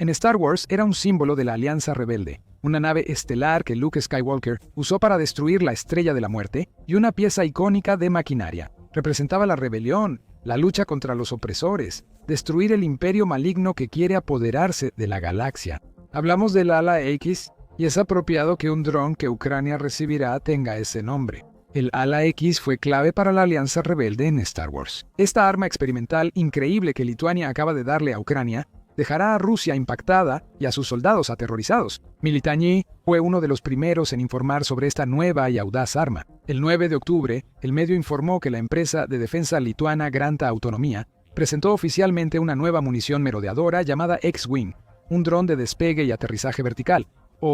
En Star Wars era un símbolo de la Alianza Rebelde, una nave estelar que Luke Skywalker usó para destruir la Estrella de la Muerte y una pieza icónica de maquinaria. Representaba la rebelión, la lucha contra los opresores, destruir el imperio maligno que quiere apoderarse de la galaxia. Hablamos del Ala X y es apropiado que un dron que Ucrania recibirá tenga ese nombre. El Ala X fue clave para la Alianza Rebelde en Star Wars. Esta arma experimental increíble que Lituania acaba de darle a Ucrania dejará a Rusia impactada y a sus soldados aterrorizados. Militani fue uno de los primeros en informar sobre esta nueva y audaz arma. El 9 de octubre, el medio informó que la empresa de defensa lituana Granta Autonomía presentó oficialmente una nueva munición merodeadora llamada X-Wing, un dron de despegue y aterrizaje vertical.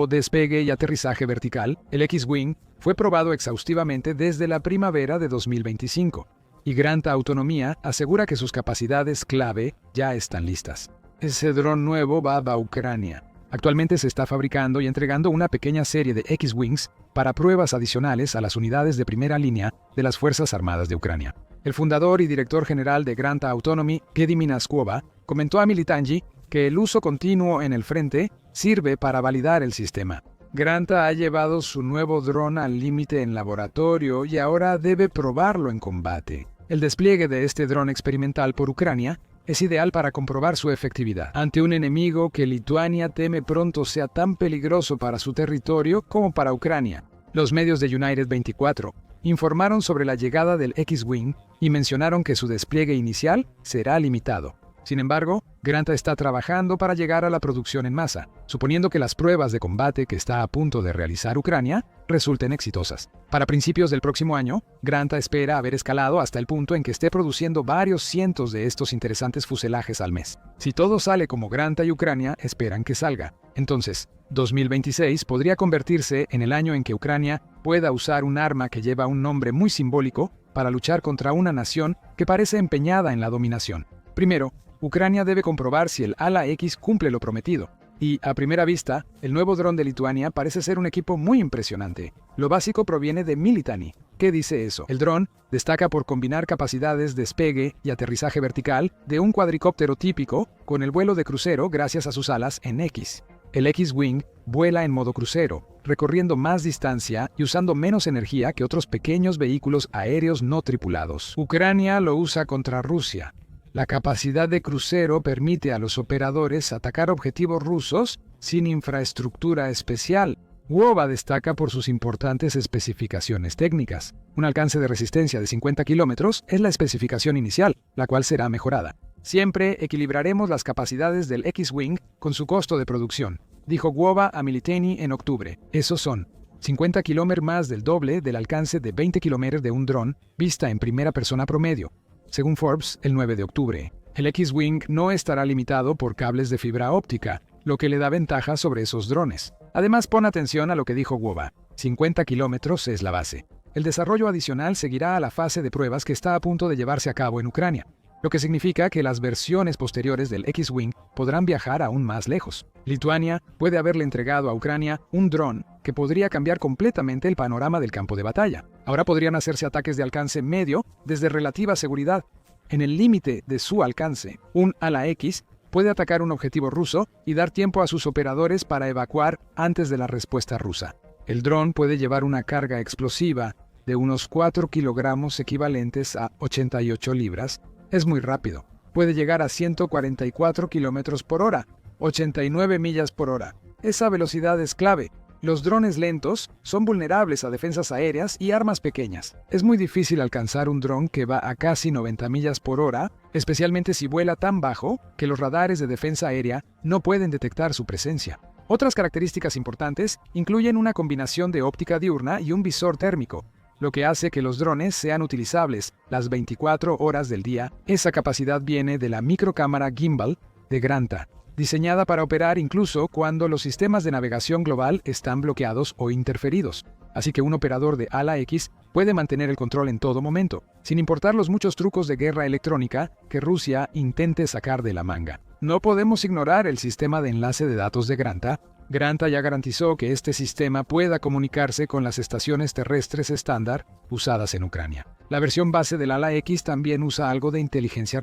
Despegue y aterrizaje vertical, el X-Wing fue probado exhaustivamente desde la primavera de 2025, y Granta Autonomía asegura que sus capacidades clave ya están listas. Ese dron nuevo va a Ucrania. Actualmente se está fabricando y entregando una pequeña serie de X-Wings para pruebas adicionales a las unidades de primera línea de las Fuerzas Armadas de Ucrania. El fundador y director general de Granta Autonomy, Gediminas Skłoba, comentó a Militanji que el uso continuo en el frente sirve para validar el sistema. Granta ha llevado su nuevo dron al límite en laboratorio y ahora debe probarlo en combate. El despliegue de este dron experimental por Ucrania es ideal para comprobar su efectividad ante un enemigo que Lituania teme pronto sea tan peligroso para su territorio como para Ucrania. Los medios de United 24 informaron sobre la llegada del X-Wing y mencionaron que su despliegue inicial será limitado. Sin embargo, Granta está trabajando para llegar a la producción en masa, suponiendo que las pruebas de combate que está a punto de realizar Ucrania resulten exitosas. Para principios del próximo año, Granta espera haber escalado hasta el punto en que esté produciendo varios cientos de estos interesantes fuselajes al mes. Si todo sale como Granta y Ucrania esperan que salga, entonces 2026 podría convertirse en el año en que Ucrania pueda usar un arma que lleva un nombre muy simbólico para luchar contra una nación que parece empeñada en la dominación. Primero, Ucrania debe comprobar si el Ala X cumple lo prometido. Y, a primera vista, el nuevo dron de Lituania parece ser un equipo muy impresionante. Lo básico proviene de Militani. ¿Qué dice eso? El dron destaca por combinar capacidades de despegue y aterrizaje vertical de un cuadricóptero típico con el vuelo de crucero gracias a sus alas en X. El X-Wing vuela en modo crucero, recorriendo más distancia y usando menos energía que otros pequeños vehículos aéreos no tripulados. Ucrania lo usa contra Rusia. La capacidad de crucero permite a los operadores atacar objetivos rusos sin infraestructura especial. Skłoba destaca por sus importantes especificaciones técnicas. Un alcance de resistencia de 50 kilómetros es la especificación inicial, la cual será mejorada. Siempre equilibraremos las capacidades del X-Wing con su costo de producción, dijo Skłoba a Militani en octubre. Esos son 50 kilómetros más del doble del alcance de 20 kilómetros de un dron vista en primera persona promedio. Según Forbes, el 9 de octubre, el X-Wing no estará limitado por cables de fibra óptica, lo que le da ventaja sobre esos drones. Además, pon atención a lo que dijo Skłoba. 50 kilómetros es la base. El desarrollo adicional seguirá a la fase de pruebas que está a punto de llevarse a cabo en Ucrania, lo que significa que las versiones posteriores del X-Wing podrán viajar aún más lejos. Lituania puede haberle entregado a Ucrania un dron que podría cambiar completamente el panorama del campo de batalla. Ahora podrían hacerse ataques de alcance medio desde relativa seguridad. En el límite de su alcance, un Ala X puede atacar un objetivo ruso y dar tiempo a sus operadores para evacuar antes de la respuesta rusa. El dron puede llevar una carga explosiva de unos 4 kilogramos equivalentes a 88 libras. Es muy rápido. Puede llegar a 144 kilómetros por hora, 89 millas por hora. Esa velocidad es clave. Los drones lentos son vulnerables a defensas aéreas y armas pequeñas. Es muy difícil alcanzar un dron que va a casi 90 millas por hora, especialmente si vuela tan bajo que los radares de defensa aérea no pueden detectar su presencia. Otras características importantes incluyen una combinación de óptica diurna y un visor térmico, lo que hace que los drones sean utilizables las 24 horas del día. Esa capacidad viene de la microcámara gimbal de Granta, diseñada para operar incluso cuando los sistemas de navegación global están bloqueados o interferidos. Así que un operador de Ala X puede mantener el control en todo momento, sin importar los muchos trucos de guerra electrónica que Rusia intente sacar de la manga. No podemos ignorar el sistema de enlace de datos de Granta. Granta ya garantizó que este sistema pueda comunicarse con las estaciones terrestres estándar usadas en Ucrania. La versión base del Ala X también usa algo de inteligencia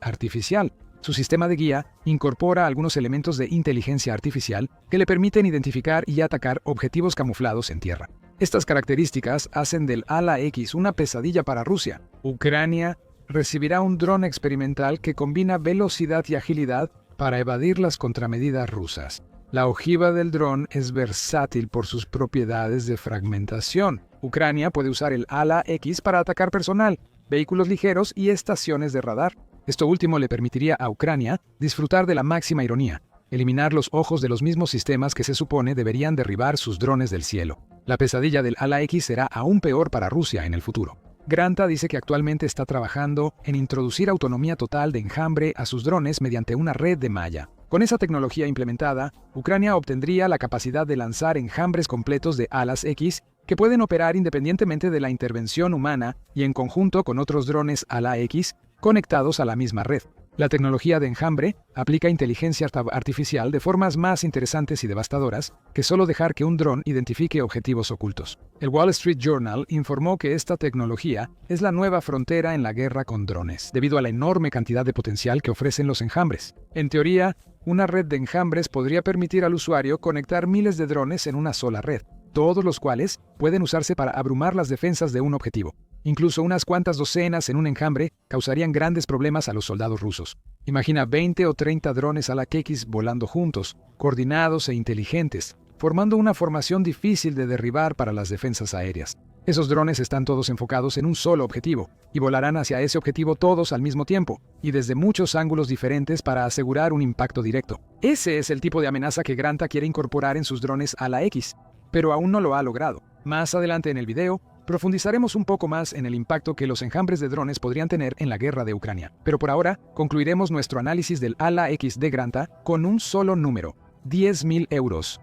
artificial. Su sistema de guía incorpora algunos elementos de inteligencia artificial que le permiten identificar y atacar objetivos camuflados en tierra. Estas características hacen del Ala-X una pesadilla para Rusia. Ucrania recibirá un dron experimental que combina velocidad y agilidad para evadir las contramedidas rusas. La ojiva del dron es versátil por sus propiedades de fragmentación. Ucrania puede usar el Ala-X para atacar personal, vehículos ligeros y estaciones de radar. Esto último le permitiría a Ucrania disfrutar de la máxima ironía, eliminar los ojos de los mismos sistemas que se supone deberían derribar sus drones del cielo. La pesadilla del Ala-X será aún peor para Rusia en el futuro. Granta dice que actualmente está trabajando en introducir autonomía total de enjambre a sus drones mediante una red de malla. Con esa tecnología implementada, Ucrania obtendría la capacidad de lanzar enjambres completos de alas X que pueden operar independientemente de la intervención humana y en conjunto con otros drones ala X conectados a la misma red. La tecnología de enjambre aplica inteligencia artificial de formas más interesantes y devastadoras que solo dejar que un dron identifique objetivos ocultos. El Wall Street Journal informó que esta tecnología es la nueva frontera en la guerra con drones, debido a la enorme cantidad de potencial que ofrecen los enjambres. En teoría, una red de enjambres podría permitir al usuario conectar miles de drones en una sola red, todos los cuales pueden usarse para abrumar las defensas de un objetivo. Incluso unas cuantas docenas en un enjambre causarían grandes problemas a los soldados rusos. Imagina 20 o 30 drones Ala-X volando juntos, coordinados e inteligentes, formando una formación difícil de derribar para las defensas aéreas. Esos drones están todos enfocados en un solo objetivo, y volarán hacia ese objetivo todos al mismo tiempo, y desde muchos ángulos diferentes para asegurar un impacto directo. Ese es el tipo de amenaza que Granta quiere incorporar en sus drones Ala-X, pero aún no lo ha logrado. Más adelante en el video, profundizaremos un poco más en el impacto que los enjambres de drones podrían tener en la guerra de Ucrania. Pero por ahora, concluiremos nuestro análisis del Ala-X de Granta con un solo número: 10.000 euros.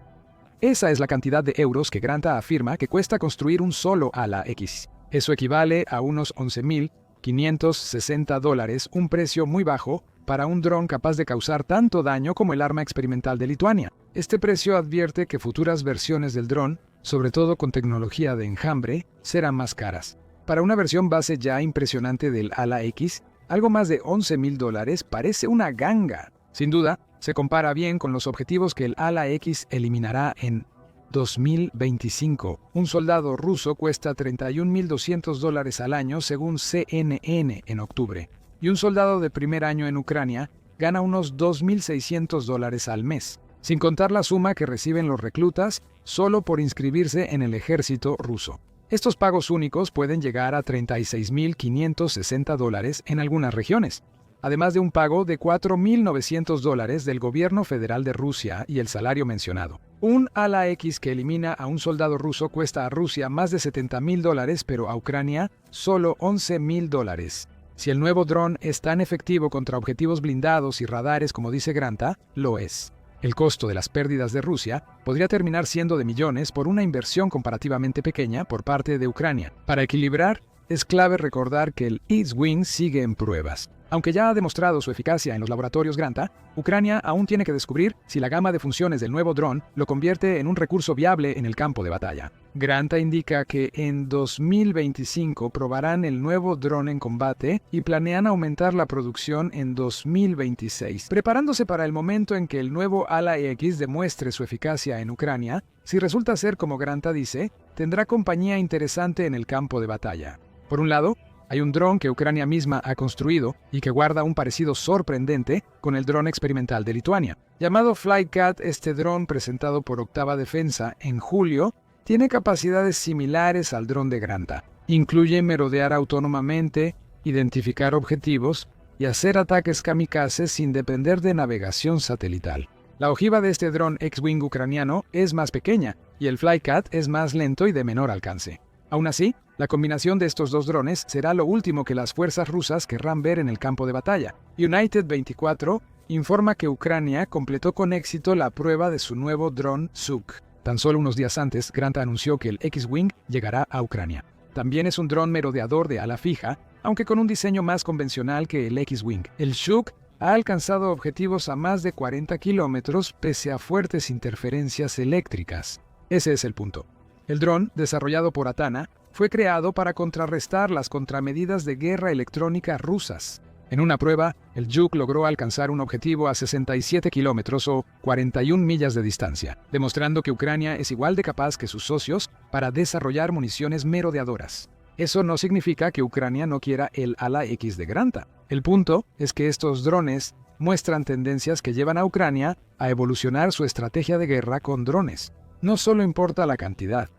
Esa es la cantidad de euros que Granta afirma que cuesta construir un solo Ala-X. Eso equivale a unos $11.560, un precio muy bajo para un dron capaz de causar tanto daño como el arma experimental de Lituania. Este precio advierte que futuras versiones del dron, sobre todo con tecnología de enjambre, serán más caras. Para una versión base ya impresionante del Ala-X, algo más de $11.000 parece una ganga. Sin duda, se compara bien con los objetivos que el Ala-X eliminará en 2025. Un soldado ruso cuesta $31.200 al año según CNN en octubre. Y un soldado de primer año en Ucrania gana unos $2.600 al mes, sin contar la suma que reciben los reclutas solo por inscribirse en el ejército ruso. Estos pagos únicos pueden llegar a $36.560 en algunas regiones, además de un pago de $4.900 del gobierno federal de Rusia y el salario mencionado. Un Ala-X que elimina a un soldado ruso cuesta a Rusia más de $70.000, pero a Ucrania solo $11.000. Si el nuevo dron es tan efectivo contra objetivos blindados y radares como dice Granta, lo es. El costo de las pérdidas de Rusia podría terminar siendo de millones por una inversión comparativamente pequeña por parte de Ucrania. Para equilibrar, es clave recordar que el X-Wing sigue en pruebas. Aunque ya ha demostrado su eficacia en los laboratorios Granta, Ucrania aún tiene que descubrir si la gama de funciones del nuevo dron lo convierte en un recurso viable en el campo de batalla. Granta indica que en 2025 probarán el nuevo dron en combate y planean aumentar la producción en 2026, preparándose para el momento en que el nuevo Ala-X demuestre su eficacia en Ucrania. Si resulta ser como Granta dice, tendrá compañía interesante en el campo de batalla. Por un lado, hay un dron que Ucrania misma ha construido y que guarda un parecido sorprendente con el dron experimental de Lituania. Llamado FlyCat, este dron presentado por Octava Defensa en julio tiene capacidades similares al dron de Granta. Incluye merodear autónomamente, identificar objetivos y hacer ataques kamikazes sin depender de navegación satelital. La ojiva de este dron X-Wing ucraniano es más pequeña y el FlyCat es más lento y de menor alcance. Aún así, la combinación de estos dos drones será lo último que las fuerzas rusas querrán ver en el campo de batalla. United 24 informa que Ucrania completó con éxito la prueba de su nuevo dron Suk. Tan solo unos días antes, Granta anunció que el X-Wing llegará a Ucrania. También es un dron merodeador de ala fija, aunque con un diseño más convencional que el X-Wing. El Suk ha alcanzado objetivos a más de 40 kilómetros pese a fuertes interferencias eléctricas. Ese es el punto. El dron, desarrollado por Atana, fue creado para contrarrestar las contramedidas de guerra electrónica rusas. En una prueba, el Yuk logró alcanzar un objetivo a 67 kilómetros o 41 millas de distancia, demostrando que Ucrania es igual de capaz que sus socios para desarrollar municiones merodeadoras. Eso no significa que Ucrania no quiera el ala X de Granta. El punto es que estos drones muestran tendencias que llevan a Ucrania a evolucionar su estrategia de guerra con drones. No solo importa la cantidad.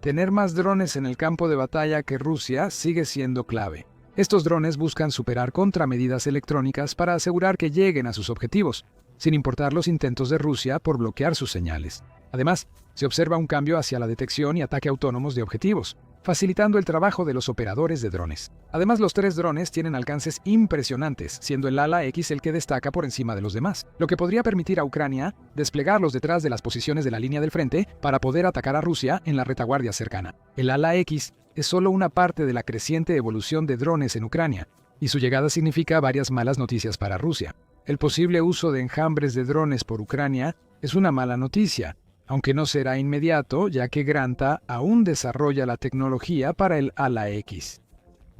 Tener más drones en el campo de batalla que Rusia sigue siendo clave. Estos drones buscan superar contramedidas electrónicas para asegurar que lleguen a sus objetivos, sin importar los intentos de Rusia por bloquear sus señales. Además, se observa un cambio hacia la detección y ataque autónomos de objetivos, facilitando el trabajo de los operadores de drones. Además, los 3 drones tienen alcances impresionantes, siendo el ala X el que destaca por encima de los demás, lo que podría permitir a Ucrania desplegarlos detrás de las posiciones de la línea del frente para poder atacar a Rusia en la retaguardia cercana. El ala X es solo una parte de la creciente evolución de drones en Ucrania, y su llegada significa varias malas noticias para Rusia. El posible uso de enjambres de drones por Ucrania es una mala noticia, aunque no será inmediato, ya que Granta aún desarrolla la tecnología para el ala X.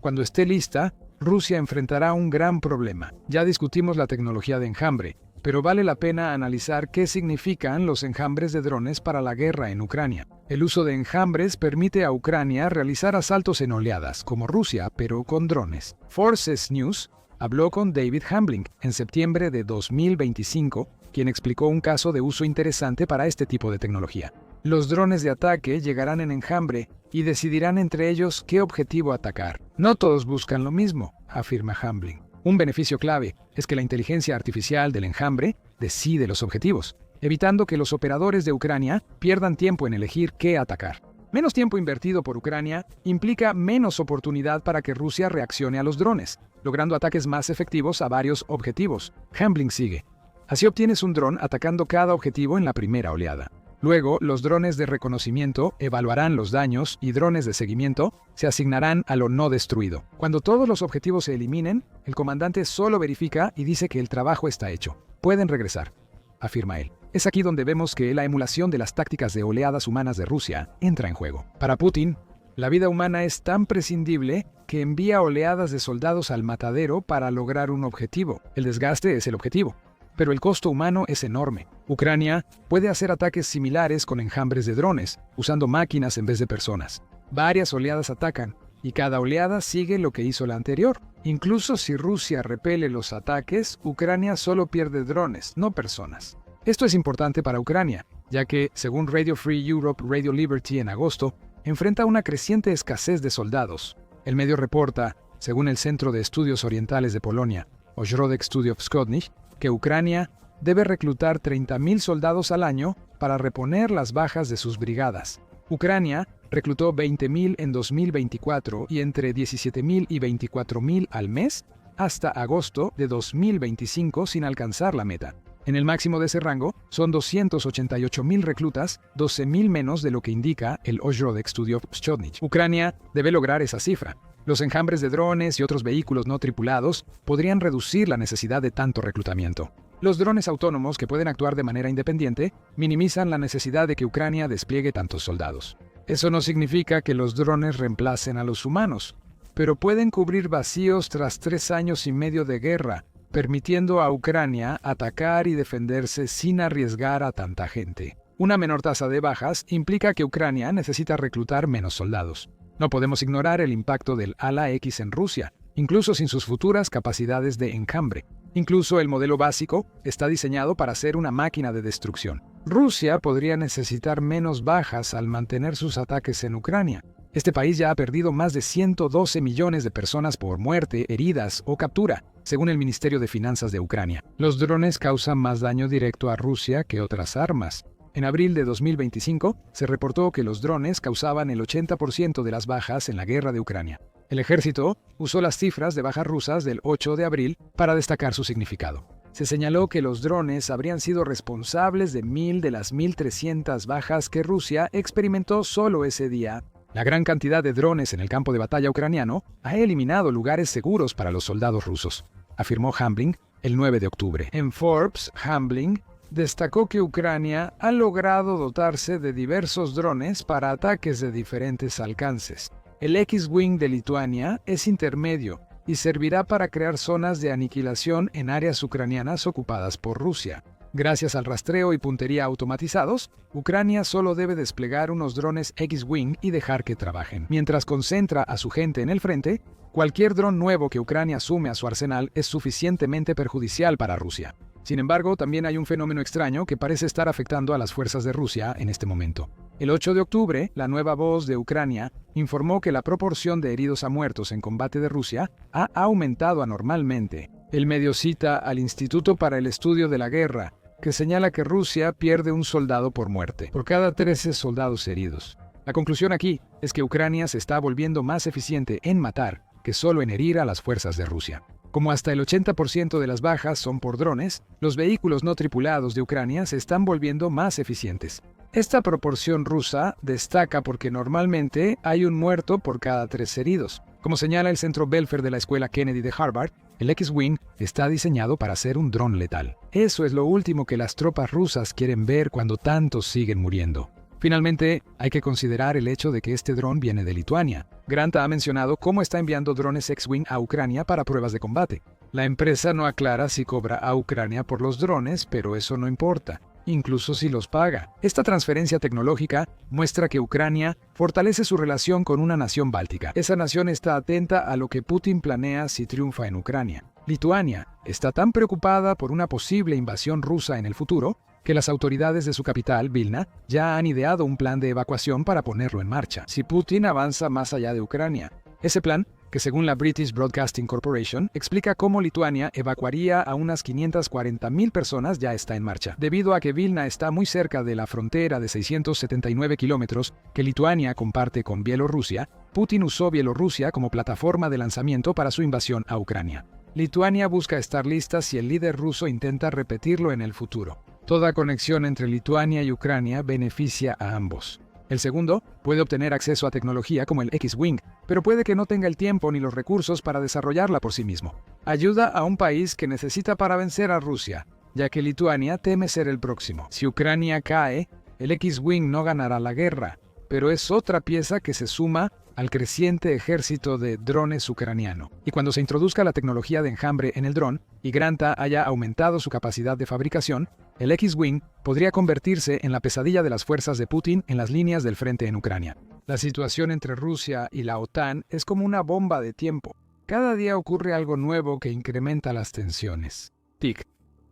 Cuando esté lista, Rusia enfrentará un gran problema. Ya discutimos la tecnología de enjambre, pero vale la pena analizar qué significan los enjambres de drones para la guerra en Ucrania. El uso de enjambres permite a Ucrania realizar asaltos en oleadas, como Rusia, pero con drones. Forces News habló con David Hambling en septiembre de 2025, quien explicó un caso de uso interesante para este tipo de tecnología. Los drones de ataque llegarán en enjambre y decidirán entre ellos qué objetivo atacar. No todos buscan lo mismo, afirma Hambling. Un beneficio clave es que la inteligencia artificial del enjambre decide los objetivos, evitando que los operadores de Ucrania pierdan tiempo en elegir qué atacar. Menos tiempo invertido por Ucrania implica menos oportunidad para que Rusia reaccione a los drones, logrando ataques más efectivos a varios objetivos. Hambling sigue. Así obtienes un dron atacando cada objetivo en la primera oleada. Luego, los drones de reconocimiento evaluarán los daños y drones de seguimiento se asignarán a lo no destruido. Cuando todos los objetivos se eliminen, el comandante solo verifica y dice que el trabajo está hecho. Pueden regresar, afirma él. Es aquí donde vemos que la emulación de las tácticas de oleadas humanas de Rusia entra en juego. Para Putin, la vida humana es tan prescindible que envía oleadas de soldados al matadero para lograr un objetivo. El desgaste es el objetivo, pero el costo humano es enorme. Ucrania puede hacer ataques similares con enjambres de drones, usando máquinas en vez de personas. Varias oleadas atacan, y cada oleada sigue lo que hizo la anterior. Incluso si Rusia repele los ataques, Ucrania solo pierde drones, no personas. Esto es importante para Ucrania, ya que, según Radio Free Europe, Radio Liberty en agosto, enfrenta una creciente escasez de soldados. El medio reporta, según el Centro de Estudios Orientales de Polonia, Ośrodek Studiów Wschodnich, que Ucrania debe reclutar 30.000 soldados al año para reponer las bajas de sus brigadas. Ucrania reclutó 20.000 en 2024 y entre 17.000 y 24.000 al mes hasta agosto de 2025 sin alcanzar la meta. En el máximo de ese rango son 288.000 reclutas, 12.000 menos de lo que indica el Ośrodek Studiów Wschodnich. Ucrania debe lograr esa cifra. Los enjambres de drones y otros vehículos no tripulados podrían reducir la necesidad de tanto reclutamiento. Los drones autónomos, que pueden actuar de manera independiente, minimizan la necesidad de que Ucrania despliegue tantos soldados. Eso no significa que los drones reemplacen a los humanos, pero pueden cubrir vacíos tras 3 años y medio de guerra, permitiendo a Ucrania atacar y defenderse sin arriesgar a tanta gente. Una menor tasa de bajas implica que Ucrania necesita reclutar menos soldados. No podemos ignorar el impacto del ala X en Rusia, incluso sin sus futuras capacidades de enjambre. Incluso el modelo básico está diseñado para ser una máquina de destrucción. Rusia podría necesitar menos bajas al mantener sus ataques en Ucrania. Este país ya ha perdido más de 112 millones de personas por muerte, heridas o captura, según el Ministerio de Finanzas de Ucrania. Los drones causan más daño directo a Rusia que otras armas. En abril de 2025, se reportó que los drones causaban el 80% de las bajas en la guerra de Ucrania. El ejército usó las cifras de bajas rusas del 8 de abril para destacar su significado. Se señaló que los drones habrían sido responsables de 1.000 de las 1.300 bajas que Rusia experimentó solo ese día. La gran cantidad de drones en el campo de batalla ucraniano ha eliminado lugares seguros para los soldados rusos, afirmó Hambling el 9 de octubre. En Forbes, Hambling destacó que Ucrania ha logrado dotarse de diversos drones para ataques de diferentes alcances. El X-Wing de Lituania es intermedio y servirá para crear zonas de aniquilación en áreas ucranianas ocupadas por Rusia. Gracias al rastreo y puntería automatizados, Ucrania solo debe desplegar unos drones X-Wing y dejar que trabajen. Mientras concentra a su gente en el frente, cualquier dron nuevo que Ucrania sume a su arsenal es suficientemente perjudicial para Rusia. Sin embargo, también hay un fenómeno extraño que parece estar afectando a las fuerzas de Rusia en este momento. El 8 de octubre, la nueva voz de Ucrania informó que la proporción de heridos a muertos en combate de Rusia ha aumentado anormalmente. El medio cita al Instituto para el Estudio de la Guerra, que señala que Rusia pierde un soldado por muerte, por cada 13 soldados heridos. La conclusión aquí es que Ucrania se está volviendo más eficiente en matar que solo en herir a las fuerzas de Rusia. Como hasta el 80% de las bajas son por drones, los vehículos no tripulados de Ucrania se están volviendo más eficientes. Esta proporción rusa destaca porque normalmente hay un muerto por cada 3 heridos. Como señala el Centro Belfer de la Escuela Kennedy de Harvard, el X-Wing está diseñado para ser un dron letal. Eso es lo último que las tropas rusas quieren ver cuando tantos siguen muriendo. Finalmente, hay que considerar el hecho de que este dron viene de Lituania. Grant ha mencionado cómo está enviando drones X-Wing a Ucrania para pruebas de combate. La empresa no aclara si cobra a Ucrania por los drones, pero eso no importa, incluso si los paga. Esta transferencia tecnológica muestra que Ucrania fortalece su relación con una nación báltica. Esa nación está atenta a lo que Putin planea si triunfa en Ucrania. Lituania está tan preocupada por una posible invasión rusa en el futuro que las autoridades de su capital, Vilna, ya han ideado un plan de evacuación para ponerlo en marcha si Putin avanza más allá de Ucrania. Ese plan, que según la British Broadcasting Corporation, explica cómo Lituania evacuaría a unas 540.000 personas, ya está en marcha. Debido a que Vilna está muy cerca de la frontera de 679 kilómetros que Lituania comparte con Bielorrusia, Putin usó Bielorrusia como plataforma de lanzamiento para su invasión a Ucrania. Lituania busca estar lista si el líder ruso intenta repetirlo en el futuro. Toda conexión entre Lituania y Ucrania beneficia a ambos. El segundo puede obtener acceso a tecnología como el X-Wing, pero puede que no tenga el tiempo ni los recursos para desarrollarla por sí mismo. Ayuda a un país que necesita para vencer a Rusia, ya que Lituania teme ser el próximo. Si Ucrania cae, el X-Wing no ganará la guerra, pero es otra pieza que se suma al creciente ejército de drones ucraniano. Y cuando se introduzca la tecnología de enjambre en el dron y Granta haya aumentado su capacidad de fabricación, el X-Wing podría convertirse en la pesadilla de las fuerzas de Putin en las líneas del frente en Ucrania. La situación entre Rusia y la OTAN es como una bomba de tiempo. Cada día ocurre algo nuevo que incrementa las tensiones. TIC.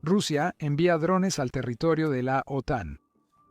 Rusia envía drones al territorio de la OTAN.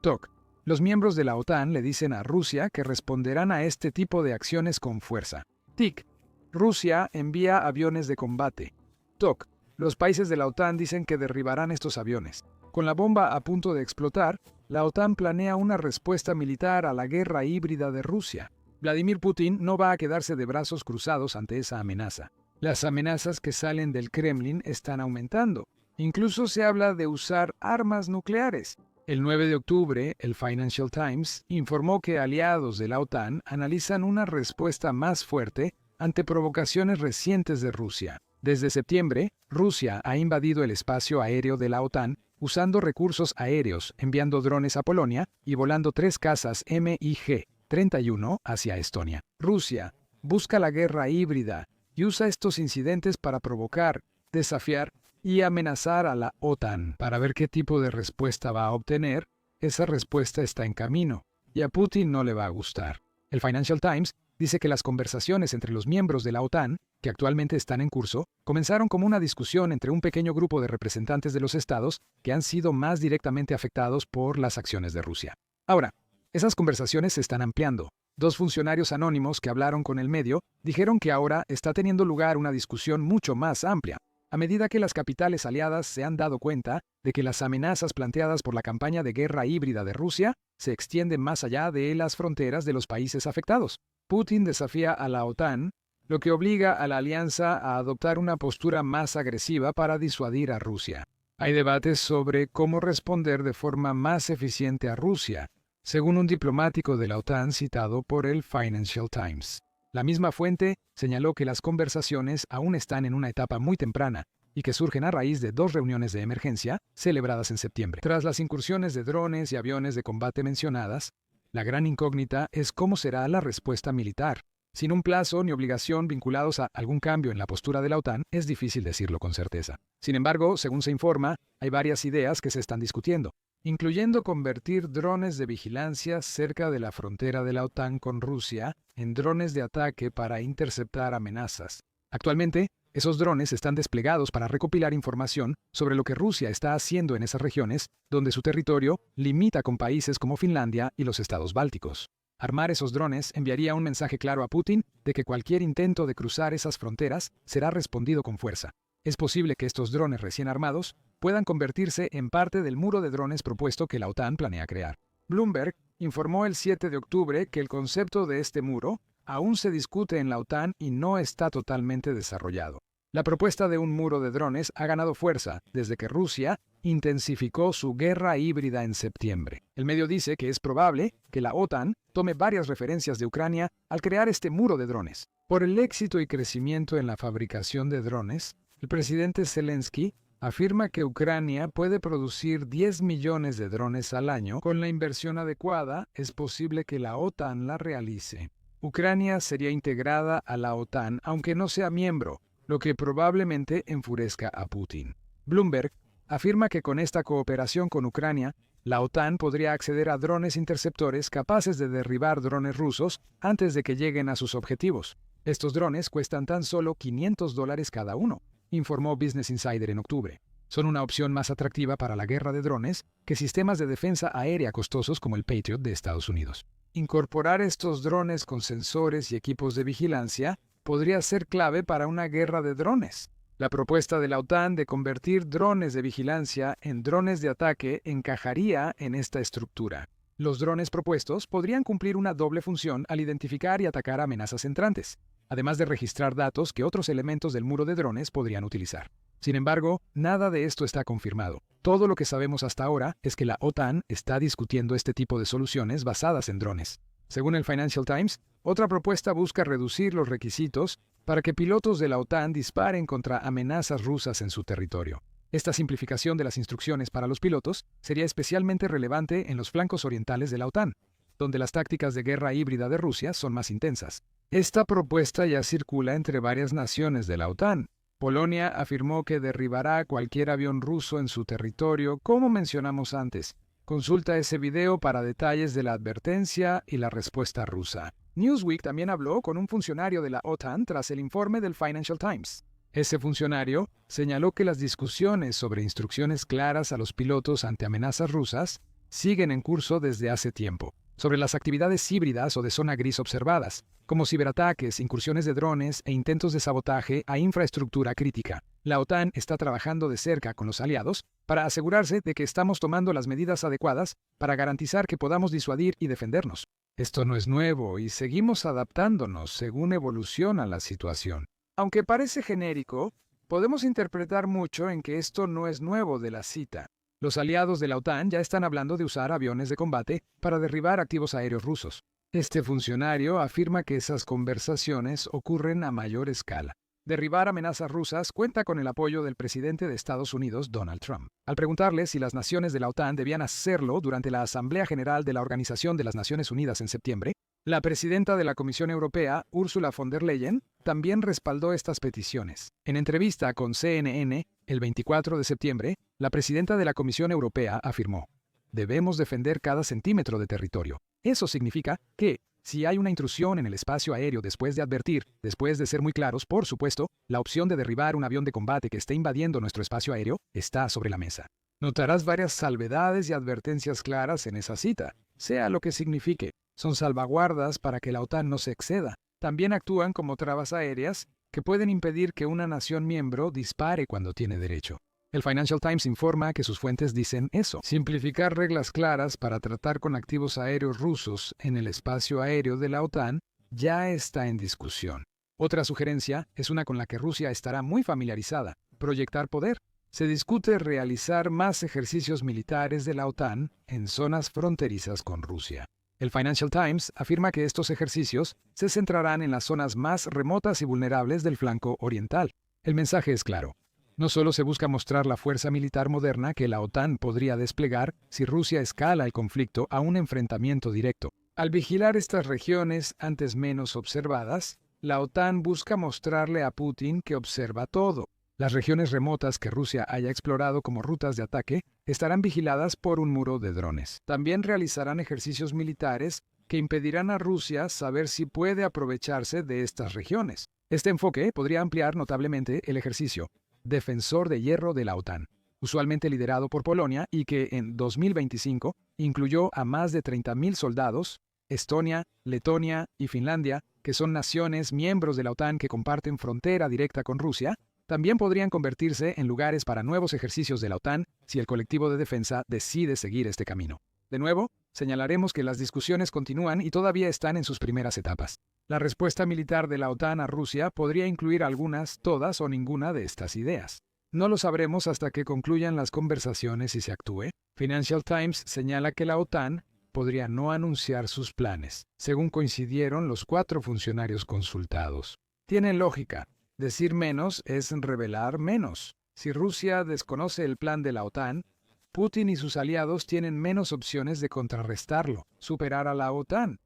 TOC. Los miembros de la OTAN le dicen a Rusia que responderán a este tipo de acciones con fuerza. TIC. Rusia envía aviones de combate. TOC. Los países de la OTAN dicen que derribarán estos aviones. Con la bomba a punto de explotar, la OTAN planea una respuesta militar a la guerra híbrida de Rusia. Vladimir Putin no va a quedarse de brazos cruzados ante esa amenaza. Las amenazas que salen del Kremlin están aumentando. Incluso se habla de usar armas nucleares. El 9 de octubre, el Financial Times informó que aliados de la OTAN analizan una respuesta más fuerte ante provocaciones recientes de Rusia. Desde septiembre, Rusia ha invadido el espacio aéreo de la OTAN usando recursos aéreos, enviando drones a Polonia y volando 3 cazas MiG-31 hacia Estonia. Rusia busca la guerra híbrida y usa estos incidentes para provocar, desafiar y amenazar a la OTAN. Para ver qué tipo de respuesta va a obtener, esa respuesta está en camino y a Putin no le va a gustar. El Financial Times dice que las conversaciones entre los miembros de la OTAN, que actualmente están en curso, comenzaron como una discusión entre un pequeño grupo de representantes de los estados que han sido más directamente afectados por las acciones de Rusia. Ahora, esas conversaciones se están ampliando. 2 funcionarios anónimos que hablaron con el medio dijeron que ahora está teniendo lugar una discusión mucho más amplia, a medida que las capitales aliadas se han dado cuenta de que las amenazas planteadas por la campaña de guerra híbrida de Rusia se extienden más allá de las fronteras de los países afectados. Putin desafía a la OTAN, lo que obliga a la alianza a adoptar una postura más agresiva para disuadir a Rusia. Hay debates sobre cómo responder de forma más eficiente a Rusia, según un diplomático de la OTAN citado por el Financial Times. La misma fuente señaló que las conversaciones aún están en una etapa muy temprana y que surgen a raíz de 2 reuniones de emergencia celebradas en septiembre. Tras las incursiones de drones y aviones de combate mencionadas, la gran incógnita es cómo será la respuesta militar. Sin un plazo ni obligación vinculados a algún cambio en la postura de la OTAN, es difícil decirlo con certeza. Sin embargo, según se informa, hay varias ideas que se están discutiendo, incluyendo convertir drones de vigilancia cerca de la frontera de la OTAN con Rusia en drones de ataque para interceptar amenazas. Actualmente, esos drones están desplegados para recopilar información sobre lo que Rusia está haciendo en esas regiones donde su territorio limita con países como Finlandia y los estados bálticos. Armar esos drones enviaría un mensaje claro a Putin de que cualquier intento de cruzar esas fronteras será respondido con fuerza. Es posible que estos drones recién armados puedan convertirse en parte del muro de drones propuesto que la OTAN planea crear. Bloomberg informó el 7 de octubre que el concepto de este muro aún se discute en la OTAN y no está totalmente desarrollado. La propuesta de un muro de drones ha ganado fuerza desde que Rusia intensificó su guerra híbrida en septiembre. El medio dice que es probable que la OTAN tome varias referencias de Ucrania al crear este muro de drones. Por el éxito y crecimiento en la fabricación de drones, el presidente Zelensky afirma que Ucrania puede producir 10 millones de drones al año. Con la inversión adecuada, es posible que la OTAN la realice. Ucrania sería integrada a la OTAN aunque no sea miembro, lo que probablemente enfurezca a Putin. Bloomberg afirma que con esta cooperación con Ucrania, la OTAN podría acceder a drones interceptores capaces de derribar drones rusos antes de que lleguen a sus objetivos. Estos drones cuestan tan solo $500 cada uno, informó Business Insider en octubre. Son una opción más atractiva para la guerra de drones que sistemas de defensa aérea costosos como el Patriot de Estados Unidos. Incorporar estos drones con sensores y equipos de vigilancia podría ser clave para una guerra de drones. La propuesta de la OTAN de convertir drones de vigilancia en drones de ataque encajaría en esta estructura. Los drones propuestos podrían cumplir una doble función al identificar y atacar amenazas entrantes, además de registrar datos que otros elementos del muro de drones podrían utilizar. Sin embargo, nada de esto está confirmado. Todo lo que sabemos hasta ahora es que la OTAN está discutiendo este tipo de soluciones basadas en drones. Según el Financial Times, otra propuesta busca reducir los requisitos para que pilotos de la OTAN disparen contra amenazas rusas en su territorio. Esta simplificación de las instrucciones para los pilotos sería especialmente relevante en los flancos orientales de la OTAN, donde las tácticas de guerra híbrida de Rusia son más intensas. Esta propuesta ya circula entre varias naciones de la OTAN. Polonia afirmó que derribará cualquier avión ruso en su territorio, como mencionamos antes. Consulta ese video para detalles de la advertencia y la respuesta rusa. Newsweek también habló con un funcionario de la OTAN tras el informe del Financial Times. Ese funcionario señaló que las discusiones sobre instrucciones claras a los pilotos ante amenazas rusas siguen en curso desde hace tiempo. Sobre las actividades híbridas o de zona gris observadas, como ciberataques, incursiones de drones e intentos de sabotaje a infraestructura crítica. La OTAN está trabajando de cerca con los aliados para asegurarse de que estamos tomando las medidas adecuadas para garantizar que podamos disuadir y defendernos. Esto no es nuevo y seguimos adaptándonos según evoluciona la situación. Aunque parece genérico, podemos interpretar mucho en que esto no es nuevo de la cita. Los aliados de la OTAN ya están hablando de usar aviones de combate para derribar activos aéreos rusos. Este funcionario afirma que esas conversaciones ocurren a mayor escala. Derribar amenazas rusas cuenta con el apoyo del presidente de Estados Unidos, Donald Trump. Al preguntarle si las naciones de la OTAN debían hacerlo durante la Asamblea General de la Organización de las Naciones Unidas en septiembre, la presidenta de la Comisión Europea, Ursula von der Leyen, también respaldó estas peticiones. En entrevista con CNN, el 24 de septiembre, la presidenta de la Comisión Europea afirmó: «Debemos defender cada centímetro de territorio. Eso significa que, si hay una intrusión en el espacio aéreo después de advertir, después de ser muy claros, por supuesto, la opción de derribar un avión de combate que esté invadiendo nuestro espacio aéreo está sobre la mesa». Notarás varias salvedades y advertencias claras en esa cita, sea lo que signifique. Son salvaguardas para que la OTAN no se exceda. También actúan como trabas aéreas que pueden impedir que una nación miembro dispare cuando tiene derecho. El Financial Times informa que sus fuentes dicen eso. Simplificar reglas claras para tratar con activos aéreos rusos en el espacio aéreo de la OTAN ya está en discusión. Otra sugerencia es una con la que Rusia estará muy familiarizada: proyectar poder. Se discute realizar más ejercicios militares de la OTAN en zonas fronterizas con Rusia. El Financial Times afirma que estos ejercicios se centrarán en las zonas más remotas y vulnerables del flanco oriental. El mensaje es claro. No solo se busca mostrar la fuerza militar moderna que la OTAN podría desplegar si Rusia escala el conflicto a un enfrentamiento directo. Al vigilar estas regiones antes menos observadas, la OTAN busca mostrarle a Putin que observa todo. Las regiones remotas que Rusia haya explorado como rutas de ataque estarán vigiladas por un muro de drones. También realizarán ejercicios militares que impedirán a Rusia saber si puede aprovecharse de estas regiones. Este enfoque podría ampliar notablemente el ejercicio Defensor de Hierro de la OTAN, usualmente liderado por Polonia y que en 2025 incluyó a más de 30.000 soldados. Estonia, Letonia y Finlandia, que son naciones miembros de la OTAN que comparten frontera directa con Rusia, también podrían convertirse en lugares para nuevos ejercicios de la OTAN si el colectivo de defensa decide seguir este camino. De nuevo, señalaremos que las discusiones continúan y todavía están en sus primeras etapas. La respuesta militar de la OTAN a Rusia podría incluir algunas, todas o ninguna de estas ideas. No lo sabremos hasta que concluyan las conversaciones y se actúe. Financial Times señala que la OTAN podría no anunciar sus planes, según coincidieron los 4 funcionarios consultados. Tiene lógica. Decir menos es revelar menos. Si Rusia desconoce el plan de la OTAN, Putin y sus aliados tienen menos opciones de contrarrestarlo, superar a la OTAN.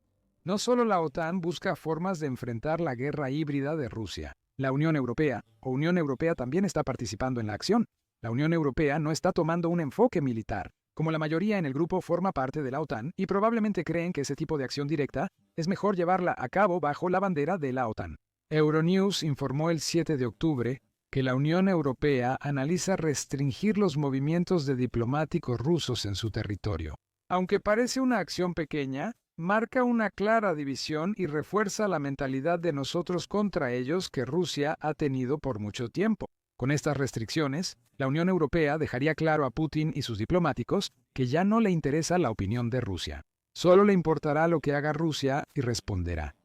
No solo la OTAN busca formas de enfrentar la guerra híbrida de Rusia. La Unión Europea también está participando en la acción. La Unión Europea no está tomando un enfoque militar. Como la mayoría en el grupo forma parte de la OTAN y probablemente creen que ese tipo de acción directa es mejor llevarla a cabo bajo la bandera de la OTAN. Euronews informó el 7 de octubre que la Unión Europea analiza restringir los movimientos de diplomáticos rusos en su territorio. Aunque parece una acción pequeña, marca una clara división y refuerza la mentalidad de nosotros contra ellos que Rusia ha tenido por mucho tiempo. Con estas restricciones, la Unión Europea dejaría claro a Putin y sus diplomáticos que ya no le interesa la opinión de Rusia. Solo le importará lo que haga Rusia y responderá.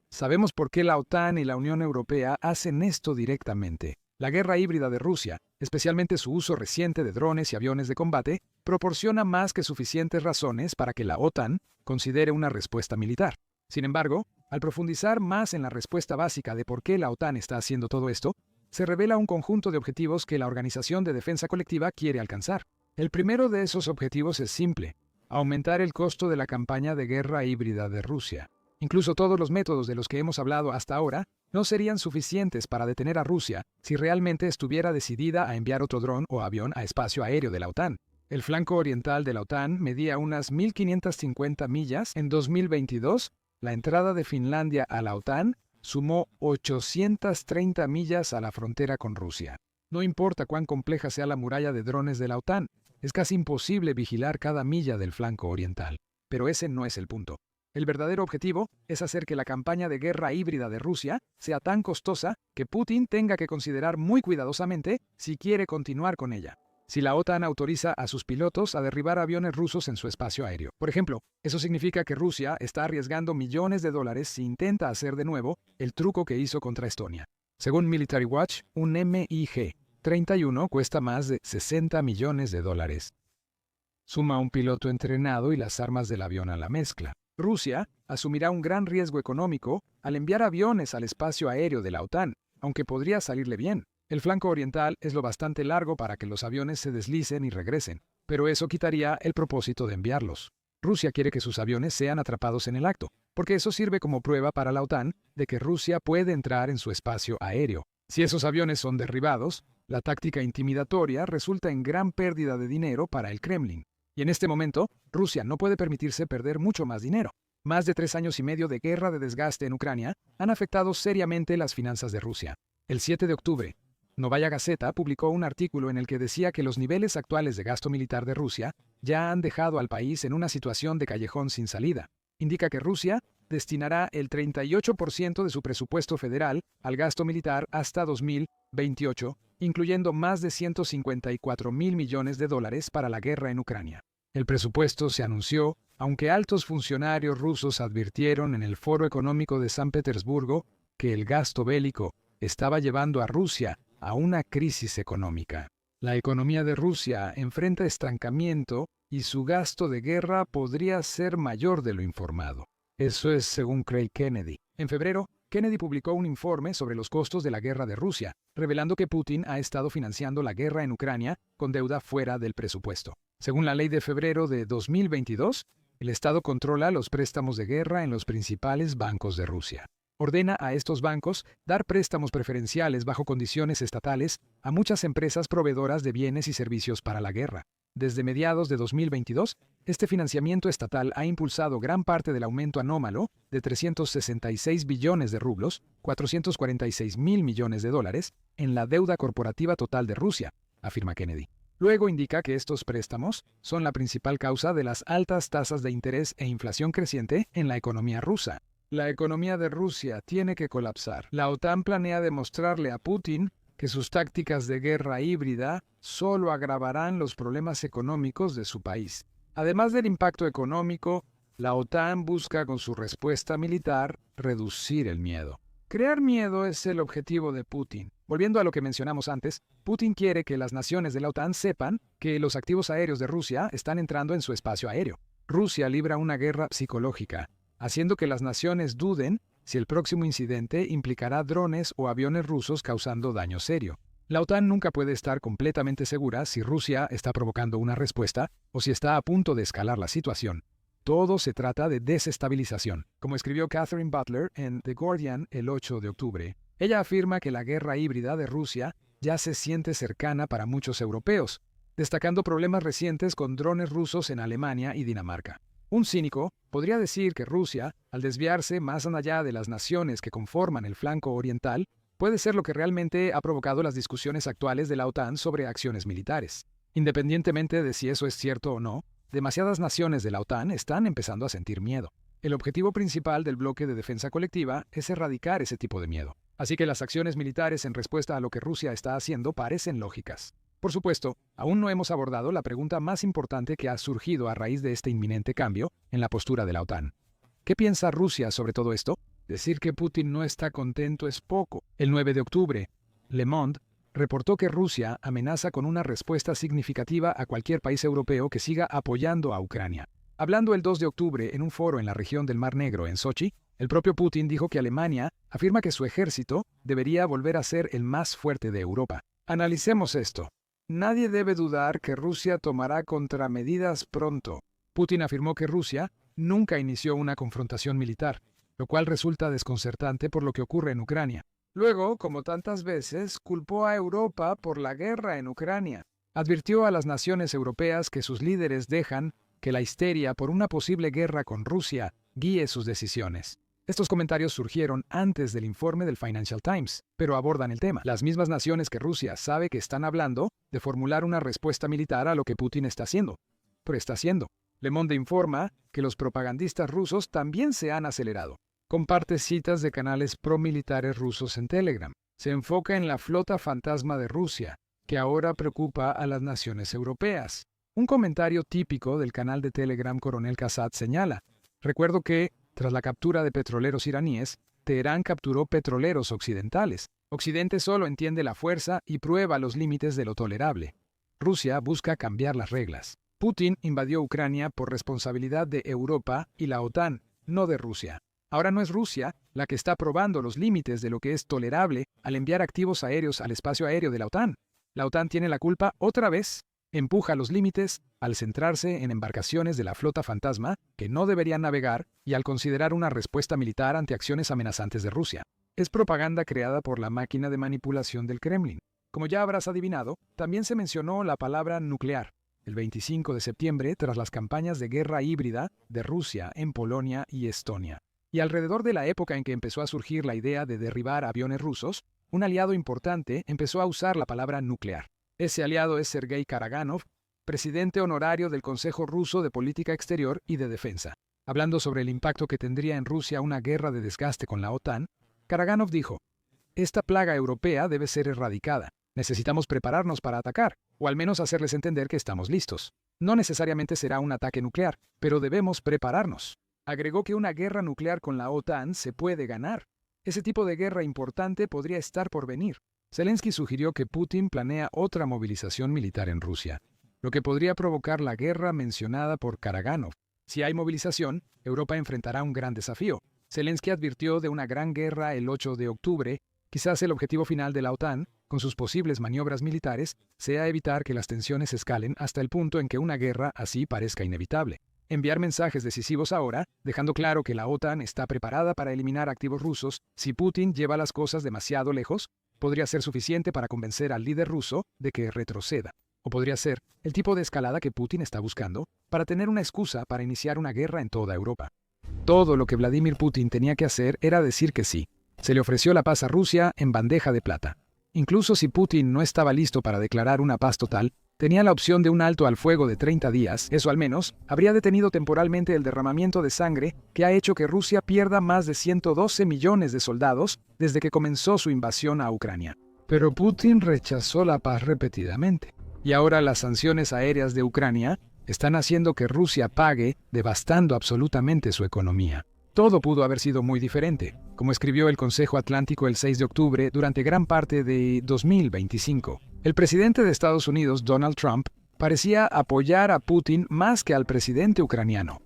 Sabemos por qué la OTAN y la Unión Europea hacen esto directamente. La guerra híbrida de Rusia, especialmente su uso reciente de drones y aviones de combate, proporciona más que suficientes razones para que la OTAN considere una respuesta militar. Sin embargo, al profundizar más en la respuesta básica de por qué la OTAN está haciendo todo esto, se revela un conjunto de objetivos que la Organización de Defensa Colectiva quiere alcanzar. El primero de esos objetivos es simple: aumentar el costo de la campaña de guerra híbrida de Rusia. Incluso todos los métodos de los que hemos hablado hasta ahora no serían suficientes para detener a Rusia si realmente estuviera decidida a enviar otro dron o avión a espacio aéreo de la OTAN. El flanco oriental de la OTAN medía unas 1.550 millas en 2022. La entrada de Finlandia a la OTAN sumó 830 millas a la frontera con Rusia. No importa cuán compleja sea la muralla de drones de la OTAN, es casi imposible vigilar cada milla del flanco oriental. Pero ese no es el punto. El verdadero objetivo es hacer que la campaña de guerra híbrida de Rusia sea tan costosa que Putin tenga que considerar muy cuidadosamente si quiere continuar con ella. Si la OTAN autoriza a sus pilotos a derribar aviones rusos en su espacio aéreo, por ejemplo, eso significa que Rusia está arriesgando millones de dólares si intenta hacer de nuevo el truco que hizo contra Estonia. Según Military Watch, un MiG-31 cuesta más de 60 millones de dólares. Suma un piloto entrenado y las armas del avión a la mezcla. Rusia asumirá un gran riesgo económico al enviar aviones al espacio aéreo de la OTAN, aunque podría salirle bien. El flanco oriental es lo bastante largo para que los aviones se deslicen y regresen, pero eso quitaría el propósito de enviarlos. Rusia quiere que sus aviones sean atrapados en el acto, porque eso sirve como prueba para la OTAN de que Rusia puede entrar en su espacio aéreo. Si esos aviones son derribados, la táctica intimidatoria resulta en gran pérdida de dinero para el Kremlin. Y en este momento, Rusia no puede permitirse perder mucho más dinero. Más de 3 años y medio de guerra de desgaste en Ucrania han afectado seriamente las finanzas de Rusia. El 7 de octubre, Novaya Gazeta publicó un artículo en el que decía que los niveles actuales de gasto militar de Rusia ya han dejado al país en una situación de callejón sin salida. Indica que Rusia destinará el 38% de su presupuesto federal al gasto militar hasta 2028, incluyendo más de 154.000 millones de dólares para la guerra en Ucrania. El presupuesto se anunció, aunque altos funcionarios rusos advirtieron en el Foro Económico de San Petersburgo que el gasto bélico estaba llevando a Rusia a una crisis económica. La economía de Rusia enfrenta estancamiento y su gasto de guerra podría ser mayor de lo informado. Eso es según Craig Kennedy. En febrero, Kennedy publicó un informe sobre los costos de la guerra de Rusia, revelando que Putin ha estado financiando la guerra en Ucrania con deuda fuera del presupuesto. Según la ley de febrero de 2022, El Estado controla los préstamos de guerra en los principales bancos de Rusia. Ordena a estos bancos dar préstamos preferenciales bajo condiciones estatales a muchas empresas proveedoras de bienes y servicios para la guerra. Desde mediados de 2022, este financiamiento estatal ha impulsado gran parte del aumento anómalo de 366 billones de rublos, 446 mil millones de dólares, en la deuda corporativa total de Rusia, afirma Kennedy. Luego indica que estos préstamos son la principal causa de las altas tasas de interés e inflación creciente en la economía rusa. La economía de Rusia tiene que colapsar. La OTAN planea demostrarle a Putin que sus tácticas de guerra híbrida solo agravarán los problemas económicos de su país. Además del impacto económico, la OTAN busca con su respuesta militar reducir el miedo. Crear miedo es el objetivo de Putin. Volviendo a lo que mencionamos antes, Putin quiere que las naciones de la OTAN sepan que los activos aéreos de Rusia están entrando en su espacio aéreo. Rusia libra una guerra psicológica, haciendo que las naciones duden si el próximo incidente implicará drones o aviones rusos causando daño serio. La OTAN nunca puede estar completamente segura si Rusia está provocando una respuesta o si está a punto de escalar la situación. Todo se trata de desestabilización. Como escribió Catherine Butler en The Guardian el 8 de octubre, ella afirma que la guerra híbrida de Rusia ya se siente cercana para muchos europeos, destacando problemas recientes con drones rusos en Alemania y Dinamarca. Un cínico podría decir que Rusia, al desviarse más allá de las naciones que conforman el flanco oriental, puede ser lo que realmente ha provocado las discusiones actuales de la OTAN sobre acciones militares. Independientemente de si eso es cierto o no, demasiadas naciones de la OTAN están empezando a sentir miedo. El objetivo principal del bloque de defensa colectiva es erradicar ese tipo de miedo. Así que las acciones militares en respuesta a lo que Rusia está haciendo parecen lógicas. Por supuesto, aún no hemos abordado la pregunta más importante que ha surgido a raíz de este inminente cambio en la postura de la OTAN. ¿Qué piensa Rusia sobre todo esto? Decir que Putin no está contento es poco. El 9 de octubre, Le Monde reportó que Rusia amenaza con una respuesta significativa a cualquier país europeo que siga apoyando a Ucrania. Hablando el 2 de octubre en un foro en la región del Mar Negro en Sochi, el propio Putin dijo que Alemania afirma que su ejército debería volver a ser el más fuerte de Europa. Analicemos esto. Nadie debe dudar que Rusia tomará contramedidas pronto. Putin afirmó que Rusia nunca inició una confrontación militar, lo cual resulta desconcertante por lo que ocurre en Ucrania. Luego, como tantas veces, culpó a Europa por la guerra en Ucrania. Advirtió a las naciones europeas que sus líderes dejan que la histeria por una posible guerra con Rusia guíe sus decisiones. Estos comentarios surgieron antes del informe del Financial Times, pero abordan el tema. Las mismas naciones que Rusia sabe que están hablando de formular una respuesta militar a lo que Putin está haciendo. Pero está haciendo. Le Monde informa que los propagandistas rusos también se han acelerado. Comparte citas de canales promilitares rusos en Telegram. Se enfoca en la flota fantasma de Rusia, que ahora preocupa a las naciones europeas. Un comentario típico del canal de Telegram Coronel Kassat señala: recuerdo que, tras la captura de petroleros iraníes, Teherán capturó petroleros occidentales. Occidente solo entiende la fuerza y prueba los límites de lo tolerable. Rusia busca cambiar las reglas. Putin invadió Ucrania por responsabilidad de Europa y la OTAN, no de Rusia. Ahora no es Rusia la que está probando los límites de lo que es tolerable al enviar activos aéreos al espacio aéreo de la OTAN. La OTAN tiene la culpa otra vez. Empuja los límites al centrarse en embarcaciones de la flota fantasma que no deberían navegar y al considerar una respuesta militar ante acciones amenazantes de Rusia. Es propaganda creada por la máquina de manipulación del Kremlin. Como ya habrás adivinado, también se mencionó la palabra nuclear el 25 de septiembre tras las campañas de guerra híbrida de Rusia en Polonia y Estonia. Y alrededor de la época en que empezó a surgir la idea de derribar aviones rusos, un aliado importante empezó a usar la palabra nuclear. Ese aliado es Sergei Karaganov, presidente honorario del Consejo Ruso de Política Exterior y de Defensa. Hablando sobre el impacto que tendría en Rusia una guerra de desgaste con la OTAN, Karaganov dijo: esta plaga europea debe ser erradicada. Necesitamos prepararnos para atacar, o al menos hacerles entender que estamos listos. No necesariamente será un ataque nuclear, pero debemos prepararnos. Agregó que una guerra nuclear con la OTAN se puede ganar. Ese tipo de guerra importante podría estar por venir. Zelensky sugirió que Putin planea otra movilización militar en Rusia, lo que podría provocar la guerra mencionada por Karaganov. Si hay movilización, Europa enfrentará un gran desafío. Zelensky advirtió de una gran guerra el 8 de octubre. Quizás el objetivo final de la OTAN, con sus posibles maniobras militares, sea evitar que las tensiones escalen hasta el punto en que una guerra así parezca inevitable. enviar mensajes decisivos ahora, dejando claro que la OTAN está preparada para eliminar activos rusos si Putin lleva las cosas demasiado lejos, podría ser suficiente para convencer al líder ruso de que retroceda. O podría ser el tipo de escalada que Putin está buscando para tener una excusa para iniciar una guerra en toda Europa. Todo lo que Vladimir Putin tenía que hacer era decir que sí. Se le ofreció la paz a Rusia en bandeja de plata. Incluso si Putin no estaba listo para declarar una paz total, tenía la opción de un alto al fuego de 30 días, eso al menos habría detenido temporalmente el derramamiento de sangre que ha hecho que Rusia pierda más de 112 millones de soldados desde que comenzó su invasión a Ucrania. Pero Putin rechazó la paz repetidamente. Y ahora las sanciones aéreas de Ucrania están haciendo que Rusia pague, devastando absolutamente su economía. Todo pudo haber sido muy diferente, como escribió el Consejo Atlántico el 6 de octubre durante gran parte de 2025. El presidente de Estados Unidos, Donald Trump, parecía apoyar a Putin más que al presidente ucraniano,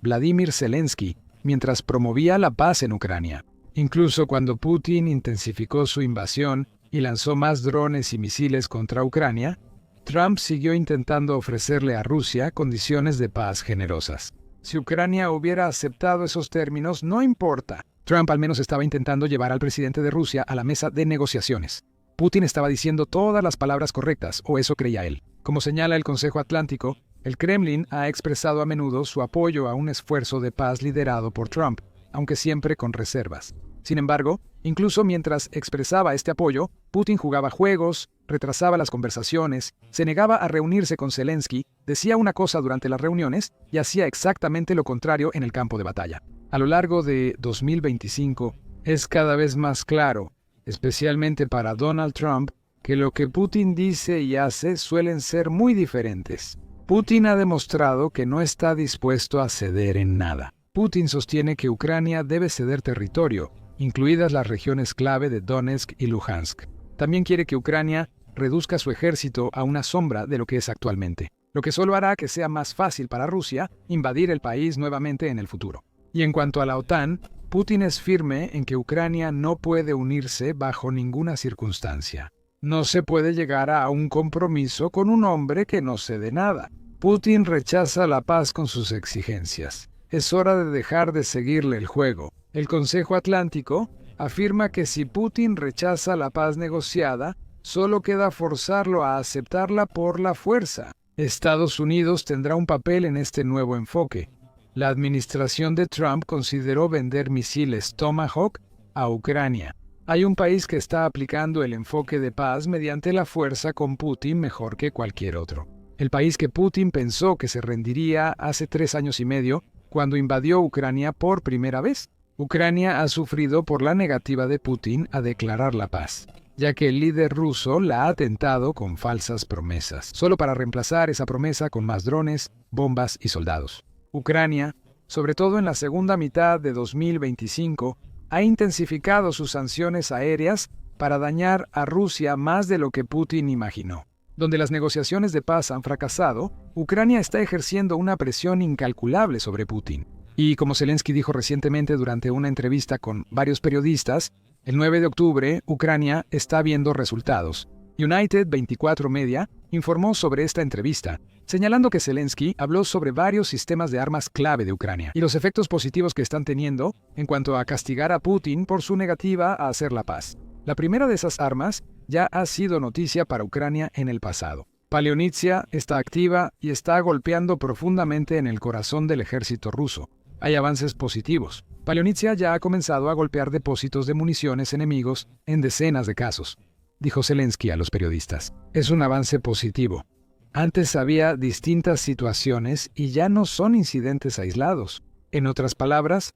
Vladimir Zelensky, mientras promovía la paz en Ucrania. Incluso cuando Putin intensificó su invasión y lanzó más drones y misiles contra Ucrania, Trump siguió intentando ofrecerle a Rusia condiciones de paz generosas. Si Ucrania hubiera aceptado esos términos, no importa. Trump al menos estaba intentando llevar al presidente de Rusia a la mesa de negociaciones. Putin estaba diciendo todas las palabras correctas, o eso creía él. Como señala el Consejo Atlántico, el Kremlin ha expresado a menudo su apoyo a un esfuerzo de paz liderado por Trump, aunque siempre con reservas. Sin embargo, incluso mientras expresaba este apoyo, Putin jugaba juegos, retrasaba las conversaciones, se negaba a reunirse con Zelensky, decía una cosa durante las reuniones y hacía exactamente lo contrario en el campo de batalla. A lo largo de 2025, es cada vez más claro, especialmente para Donald Trump, que lo que Putin dice y hace suelen ser muy diferentes. Putin ha demostrado que no está dispuesto a ceder en nada. Putin sostiene que Ucrania debe ceder territorio, incluidas las regiones clave de Donetsk y Luhansk. También quiere que Ucrania reduzca su ejército a una sombra de lo que es actualmente, lo que solo hará que sea más fácil para Rusia invadir el país nuevamente en el futuro. Y en cuanto a la OTAN, Putin es firme en que Ucrania no puede unirse bajo ninguna circunstancia. No se puede llegar a un compromiso con un hombre que no cede nada. Putin rechaza la paz con sus exigencias. Es hora de dejar de seguirle el juego. El Consejo Atlántico afirma que si Putin rechaza la paz negociada, solo queda forzarlo a aceptarla por la fuerza. Estados Unidos tendrá un papel en este nuevo enfoque. La administración de Trump consideró vender misiles Tomahawk a Ucrania. Hay un país que está aplicando el enfoque de paz mediante la fuerza con Putin mejor que cualquier otro. El país que Putin pensó que se rendiría hace 3 años y medio, cuando invadió Ucrania por primera vez. Ucrania ha sufrido por la negativa de Putin a declarar la paz, ya que el líder ruso la ha tentado con falsas promesas, solo para reemplazar esa promesa con más drones, bombas y soldados. Ucrania, sobre todo en la segunda mitad de 2025, ha intensificado sus sanciones aéreas para dañar a Rusia más de lo que Putin imaginó. Donde las negociaciones de paz han fracasado, Ucrania está ejerciendo una presión incalculable sobre Putin. Y como Zelensky dijo recientemente durante una entrevista con varios periodistas, el 9 de octubre Ucrania está viendo resultados. United 24 Media informó sobre esta entrevista, señalando que Zelensky habló sobre varios sistemas de armas clave de Ucrania y los efectos positivos que están teniendo en cuanto a castigar a Putin por su negativa a hacer la paz. La primera de esas armas ya ha sido noticia para Ucrania en el pasado. Paleonitsia está activa y está golpeando profundamente en el corazón del ejército ruso. Hay avances positivos. Paleonitsia ya ha comenzado a golpear depósitos de municiones enemigos en decenas de casos, dijo Zelensky a los periodistas. Es un avance positivo. Antes había distintas situaciones y ya no son incidentes aislados. En otras palabras,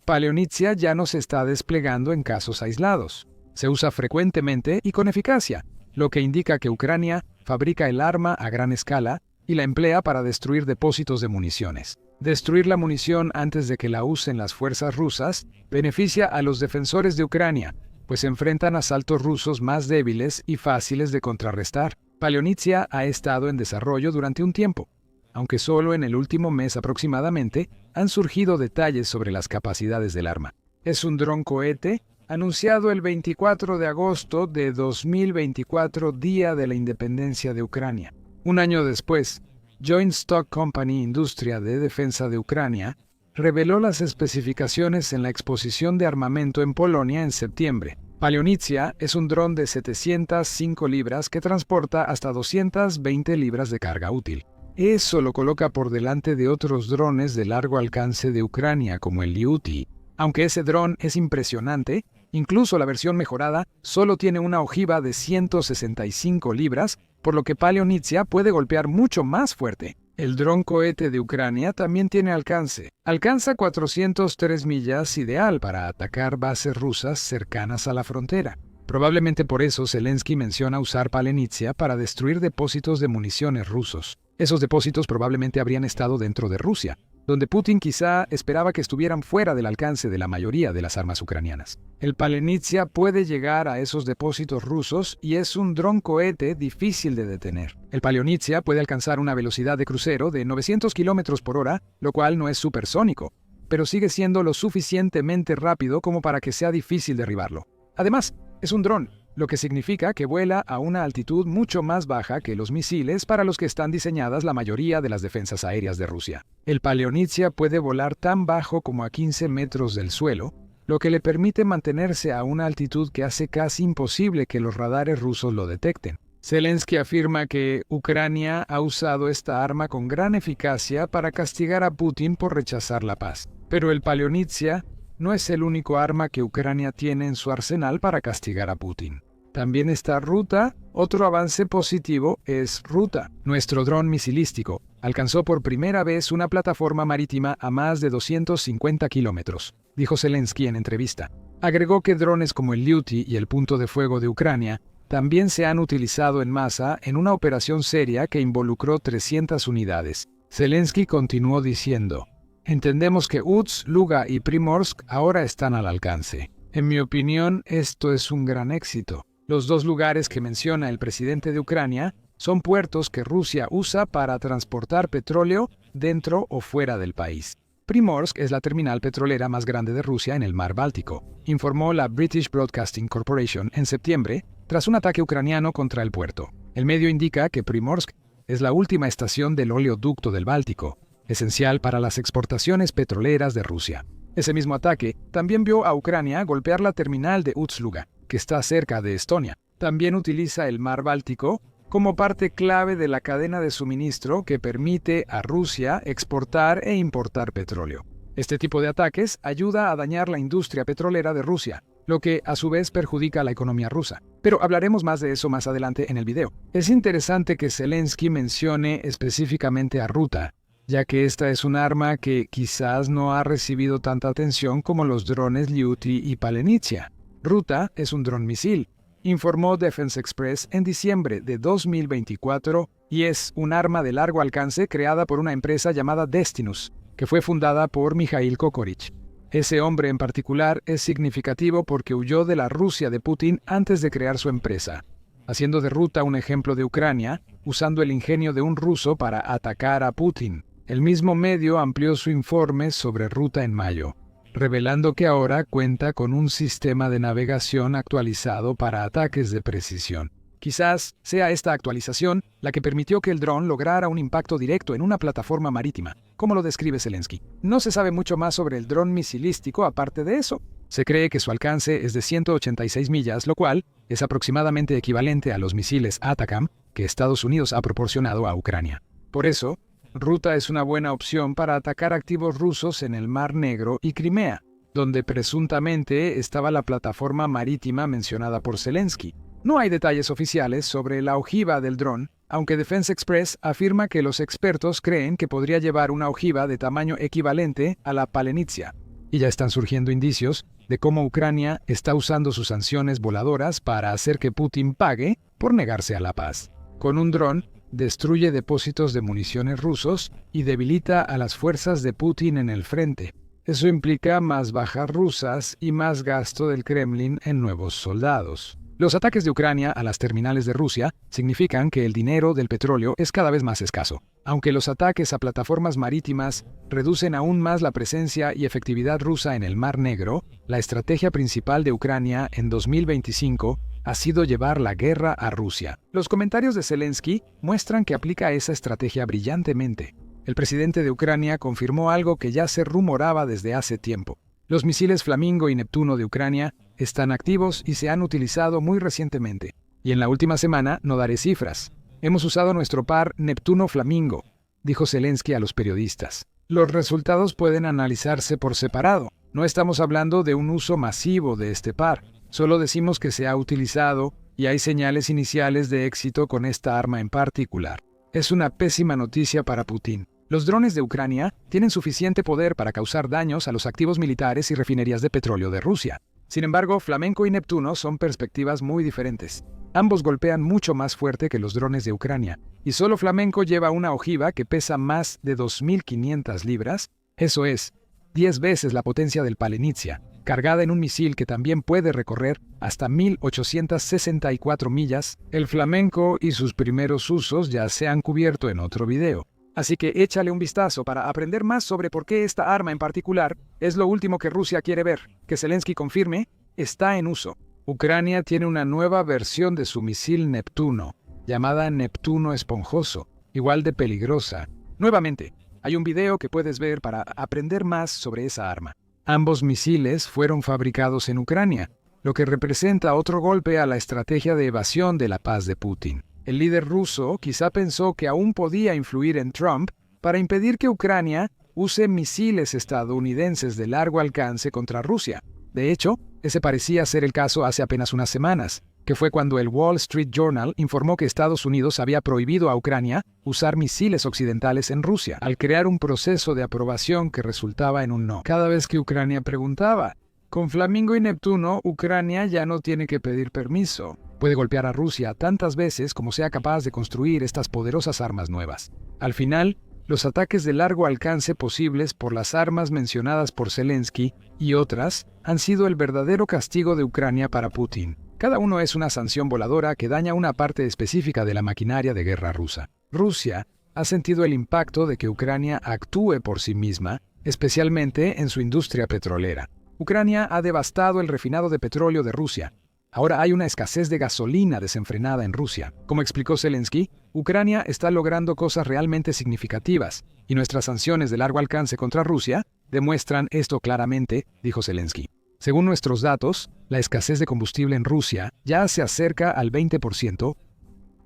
Paleonitsia ya no se está desplegando en casos aislados. Se usa frecuentemente y con eficacia, lo que indica que Ucrania fabrica el arma a gran escala y la emplea para destruir depósitos de municiones. Destruir la munición antes de que la usen las fuerzas rusas beneficia a los defensores de Ucrania, pues enfrentan asaltos rusos más débiles y fáciles de contrarrestar. Paleonitsia ha estado en desarrollo durante un tiempo, aunque solo en el último mes aproximadamente han surgido detalles sobre las capacidades del arma. Es un dron cohete anunciado el 24 de agosto de 2024, día de la independencia de Ucrania. Un año después, Joint Stock Company Industria de Defensa de Ucrania reveló las especificaciones en la exposición de armamento en Polonia en septiembre. Palionicia es un dron de 705 libras que transporta hasta 220 libras de carga útil. Eso lo coloca por delante de otros drones de largo alcance de Ucrania, como el Lyuty. Aunque ese dron es impresionante, incluso la versión mejorada solo tiene una ojiva de 165 libras, por lo que Palionicia puede golpear mucho más fuerte. El dron cohete de Ucrania también tiene alcance. Alcanza 403 millas, ideal para atacar bases rusas cercanas a la frontera. Probablemente por eso Zelensky menciona usar Palionicia para destruir depósitos de municiones rusos. Esos depósitos probablemente habrían estado dentro de Rusia, donde Putin quizá esperaba que estuvieran fuera del alcance de la mayoría de las armas ucranianas. El Palionicia puede llegar a esos depósitos rusos y es un dron cohete difícil de detener. El Palionicia puede alcanzar una velocidad de crucero de 900 km por hora, lo cual no es supersónico, pero sigue siendo lo suficientemente rápido como para que sea difícil derribarlo. Además, es un dron, lo que significa que vuela a una altitud mucho más baja que los misiles para los que están diseñadas la mayoría de las defensas aéreas de Rusia. El Palionicia puede volar tan bajo como a 15 metros del suelo, lo que le permite mantenerse a una altitud que hace casi imposible que los radares rusos lo detecten. Zelensky afirma que Ucrania ha usado esta arma con gran eficacia para castigar a Putin por rechazar la paz. Pero el Palionicia no es el único arma que Ucrania tiene en su arsenal para castigar a Putin. También está Ruta. Otro avance positivo es Ruta. Nuestro dron misilístico alcanzó por primera vez una plataforma marítima a más de 250 kilómetros, dijo Zelensky en entrevista. Agregó que drones como el Lyuty y el punto de fuego de Ucrania también se han utilizado en masa en una operación seria que involucró 300 unidades. Zelensky continuó diciendo: entendemos que Uts, Luga y Primorsk ahora están al alcance. En mi opinión, esto es un gran éxito. Los dos lugares que menciona el presidente de Ucrania son puertos que Rusia usa para transportar petróleo dentro o fuera del país. Primorsk es la terminal petrolera más grande de Rusia en el mar Báltico, informó la British Broadcasting Corporation en septiembre, tras un ataque ucraniano contra el puerto. El medio indica que Primorsk es la última estación del oleoducto del Báltico, esencial para las exportaciones petroleras de Rusia. Ese mismo ataque también vio a Ucrania golpear la terminal de Ust-Luga, que está cerca de Estonia. También utiliza el mar Báltico como parte clave de la cadena de suministro que permite a Rusia exportar e importar petróleo. Este tipo de ataques ayuda a dañar la industria petrolera de Rusia, lo que a su vez perjudica a la economía rusa. Pero hablaremos más de eso más adelante en el video. Es interesante que Zelensky mencione específicamente a Ruta, ya que esta es un arma que quizás no ha recibido tanta atención como los drones Lyuty y Palionicia. Ruta es un dron misil, informó Defense Express en diciembre de 2024, y es un arma de largo alcance creada por una empresa llamada Destinus, que fue fundada por Mikhail Kokorich. Ese hombre en particular es significativo porque huyó de la Rusia de Putin antes de crear su empresa, haciendo de Ruta un ejemplo de Ucrania, usando el ingenio de un ruso para atacar a Putin. El mismo medio amplió su informe sobre Ruta en mayo, revelando que ahora cuenta con un sistema de navegación actualizado para ataques de precisión. Quizás sea esta actualización la que permitió que el dron lograra un impacto directo en una plataforma marítima, como lo describe Zelensky. No se sabe mucho más sobre el dron misilístico aparte de eso. Se cree que su alcance es de 186 millas, lo cual es aproximadamente equivalente a los misiles ATACMS que Estados Unidos ha proporcionado a Ucrania. Por eso, Ruta es una buena opción para atacar activos rusos en el Mar Negro y Crimea, donde presuntamente estaba la plataforma marítima mencionada por Zelensky. No hay detalles oficiales sobre la ojiva del dron, aunque Defense Express afirma que los expertos creen que podría llevar una ojiva de tamaño equivalente a la Palionicia. Y ya están surgiendo indicios de cómo Ucrania está usando sus sanciones voladoras para hacer que Putin pague por negarse a la paz. Con un dron, destruye depósitos de municiones rusos y debilita a las fuerzas de Putin en el frente. Eso implica más bajas rusas y más gasto del Kremlin en nuevos soldados. Los ataques de Ucrania a las terminales de Rusia significan que el dinero del petróleo es cada vez más escaso. Aunque los ataques a plataformas marítimas reducen aún más la presencia y efectividad rusa en el Mar Negro, la estrategia principal de Ucrania en 2025 ha sido llevar la guerra a Rusia. Los comentarios de Zelensky muestran que aplica esa estrategia brillantemente. El presidente de Ucrania confirmó algo que ya se rumoraba desde hace tiempo. Los misiles Flamingo y Neptuno de Ucrania están activos y se han utilizado muy recientemente. Y en la última semana no daré cifras. Hemos usado nuestro par Neptuno-Flamingo, dijo Zelensky a los periodistas. Los resultados pueden analizarse por separado. No estamos hablando de un uso masivo de este par. Solo decimos que se ha utilizado y hay señales iniciales de éxito con esta arma en particular. Es una pésima noticia para Putin. Los drones de Ucrania tienen suficiente poder para causar daños a los activos militares y refinerías de petróleo de Rusia. Sin embargo, Flamenco y Neptuno son perspectivas muy diferentes. Ambos golpean mucho más fuerte que los drones de Ucrania, y solo Flamenco lleva una ojiva que pesa más de 2.500 libras, eso es, 10 veces la potencia del Palenizia, cargada en un misil que también puede recorrer hasta 1.864 millas. El Flamenco y sus primeros usos ya se han cubierto en otro video. Así que échale un vistazo para aprender más sobre por qué esta arma en particular es lo último que Rusia quiere ver. Que Zelensky confirme, está en uso. Ucrania tiene una nueva versión de su misil Neptuno, llamada Neptuno Esponjoso, igual de peligrosa. Nuevamente, hay un video que puedes ver para aprender más sobre esa arma. Ambos misiles fueron fabricados en Ucrania, lo que representa otro golpe a la estrategia de evasión de la paz de Putin. El líder ruso quizá pensó que aún podía influir en Trump para impedir que Ucrania use misiles estadounidenses de largo alcance contra Rusia. De hecho, ese parecía ser el caso hace apenas unas semanas, que fue cuando el Wall Street Journal informó que Estados Unidos había prohibido a Ucrania usar misiles occidentales en Rusia, al crear un proceso de aprobación que resultaba en un no. Cada vez que Ucrania preguntaba, con Flamingo y Neptuno, Ucrania ya no tiene que pedir permiso. Puede golpear a Rusia tantas veces como sea capaz de construir estas poderosas armas nuevas. Al final, los ataques de largo alcance posibles por las armas mencionadas por Zelensky y otras han sido el verdadero castigo de Ucrania para Putin. Cada uno es una sanción voladora que daña una parte específica de la maquinaria de guerra rusa. Rusia ha sentido el impacto de que Ucrania actúe por sí misma, especialmente en su industria petrolera. Ucrania ha devastado el refinado de petróleo de Rusia. Ahora hay una escasez de gasolina desenfrenada en Rusia. Como explicó Zelensky, Ucrania está logrando cosas realmente significativas, y nuestras sanciones de largo alcance contra Rusia demuestran esto claramente, dijo Zelensky. Según nuestros datos, la escasez de combustible en Rusia ya se acerca al 20%.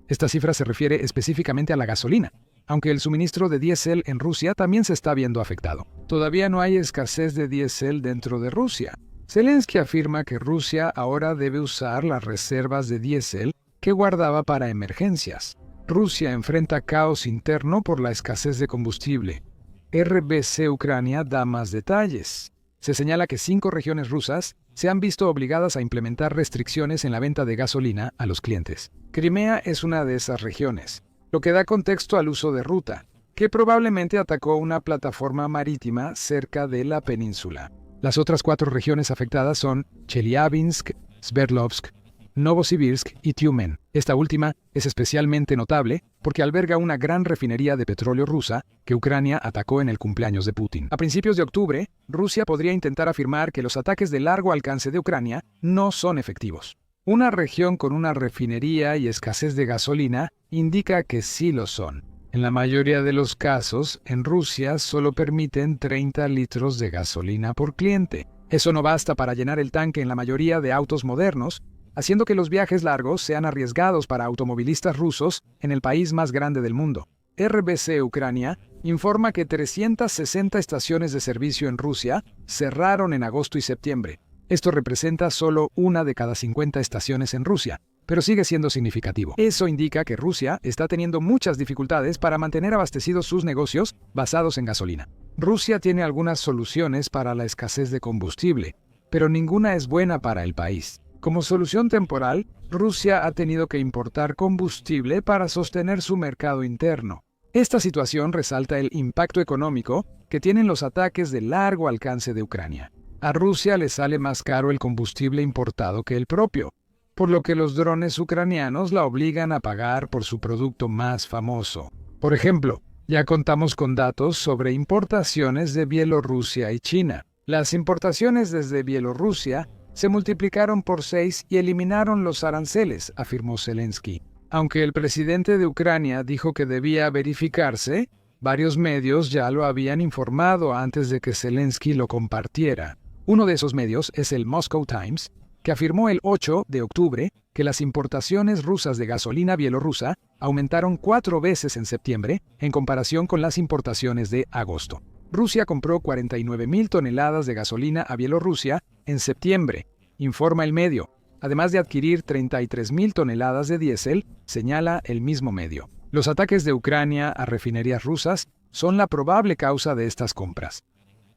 Esta cifra se refiere específicamente a la gasolina, aunque el suministro de diésel en Rusia también se está viendo afectado. Todavía no hay escasez de diésel dentro de Rusia. Zelensky afirma que Rusia ahora debe usar las reservas de diésel que guardaba para emergencias. Rusia enfrenta caos interno por la escasez de combustible. RBC Ucrania da más detalles. Se señala que 5 regiones rusas se han visto obligadas a implementar restricciones en la venta de gasolina a los clientes. Crimea es una de esas regiones, lo que da contexto al uso de ruta, que probablemente atacó una plataforma marítima cerca de la península. Las otras 4 regiones afectadas son Chelyabinsk, Sverdlovsk, Novosibirsk y Tyumen. Esta última es especialmente notable porque alberga una gran refinería de petróleo rusa que Ucrania atacó en el cumpleaños de Putin. A principios de octubre, Rusia podría intentar afirmar que los ataques de largo alcance de Ucrania no son efectivos. Una región con una refinería y escasez de gasolina indica que sí lo son. En la mayoría de los casos, en Rusia solo permiten 30 litros de gasolina por cliente. Eso no basta para llenar el tanque en la mayoría de autos modernos, haciendo que los viajes largos sean arriesgados para automovilistas rusos en el país más grande del mundo. RBC Ucrania informa que 360 estaciones de servicio en Rusia cerraron en agosto y septiembre. Esto representa solo una de cada 50 estaciones en Rusia, pero sigue siendo significativo. Eso indica que Rusia está teniendo muchas dificultades para mantener abastecidos sus negocios basados en gasolina. Rusia tiene algunas soluciones para la escasez de combustible, pero ninguna es buena para el país. Como solución temporal, Rusia ha tenido que importar combustible para sostener su mercado interno. Esta situación resalta el impacto económico que tienen los ataques de largo alcance de Ucrania. A Rusia le sale más caro el combustible importado que el propio, por lo que los drones ucranianos la obligan a pagar por su producto más famoso. Por ejemplo, ya contamos con datos sobre importaciones de Bielorrusia y China. Las importaciones desde Bielorrusia se multiplicaron por 6 y eliminaron los aranceles, afirmó Zelensky. Aunque el presidente de Ucrania dijo que debía verificarse, varios medios ya lo habían informado antes de que Zelensky lo compartiera. Uno de esos medios es el Moscow Times, que afirmó el 8 de octubre que las importaciones rusas de gasolina bielorrusa aumentaron 4 veces en septiembre en comparación con las importaciones de agosto. Rusia compró 49.000 toneladas de gasolina a Bielorrusia en septiembre, informa el medio, además de adquirir 33.000 toneladas de diésel, señala el mismo medio. Los ataques de Ucrania a refinerías rusas son la probable causa de estas compras.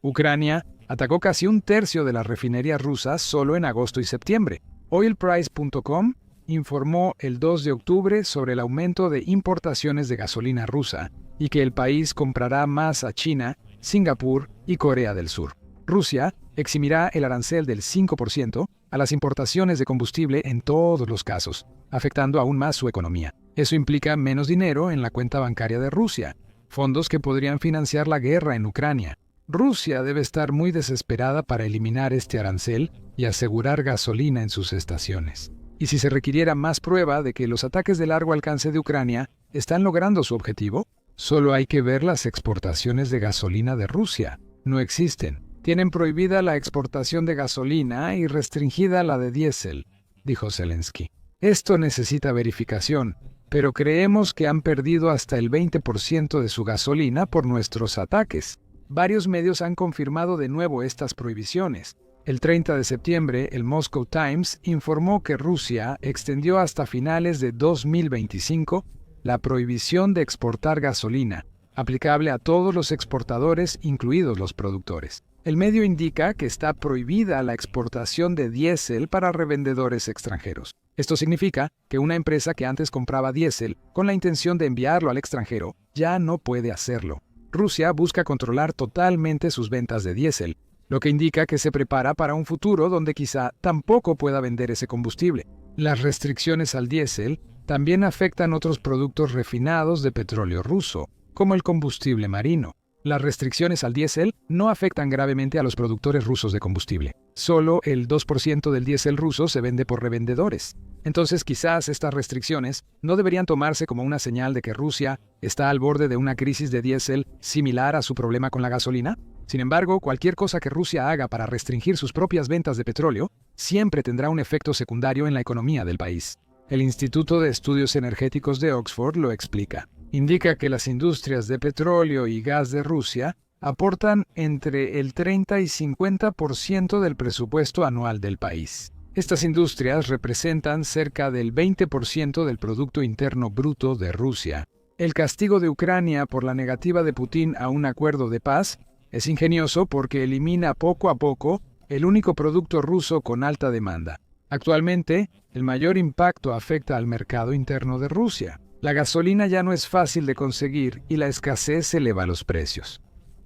Ucrania atacó casi un tercio de las refinerías rusas solo en agosto y septiembre. Oilprice.com informó el 2 de octubre sobre el aumento de importaciones de gasolina rusa y que el país comprará más a China, Singapur y Corea del Sur. Rusia eximirá el arancel del 5% a las importaciones de combustible en todos los casos, afectando aún más su economía. Eso implica menos dinero en la cuenta bancaria de Rusia, fondos que podrían financiar la guerra en Ucrania. Rusia debe estar muy desesperada para eliminar este arancel y asegurar gasolina en sus estaciones. Y si se requiriera más prueba de que los ataques de largo alcance de Ucrania están logrando su objetivo, solo hay que ver las exportaciones de gasolina de Rusia. No existen. Tienen prohibida la exportación de gasolina y restringida la de diésel, dijo Zelensky. Esto necesita verificación, pero creemos que han perdido hasta el 20% de su gasolina por nuestros ataques. Varios medios han confirmado de nuevo estas prohibiciones. El 30 de septiembre, el Moscow Times informó que Rusia extendió hasta finales de 2025 la prohibición de exportar gasolina, aplicable a todos los exportadores, incluidos los productores. El medio indica que está prohibida la exportación de diésel para revendedores extranjeros. Esto significa que una empresa que antes compraba diésel con la intención de enviarlo al extranjero ya no puede hacerlo. Rusia busca controlar totalmente sus ventas de diésel, lo que indica que se prepara para un futuro donde quizá tampoco pueda vender ese combustible. Las restricciones al diésel también afectan otros productos refinados de petróleo ruso, como el combustible marino. Las restricciones al diésel no afectan gravemente a los productores rusos de combustible. Solo el 2% del diésel ruso se vende por revendedores. Entonces quizás estas restricciones no deberían tomarse como una señal de que Rusia está al borde de una crisis de diésel similar a su problema con la gasolina. Sin embargo, cualquier cosa que Rusia haga para restringir sus propias ventas de petróleo siempre tendrá un efecto secundario en la economía del país. El Instituto de Estudios Energéticos de Oxford lo explica. Indica que las industrias de petróleo y gas de Rusia aportan entre el 30 y 50% del presupuesto anual del país. Estas industrias representan cerca del 20% del Producto Interno Bruto de Rusia. El castigo de Ucrania por la negativa de Putin a un acuerdo de paz es ingenioso porque elimina poco a poco el único producto ruso con alta demanda. Actualmente, el mayor impacto afecta al mercado interno de Rusia. La gasolina ya no es fácil de conseguir y la escasez eleva los precios.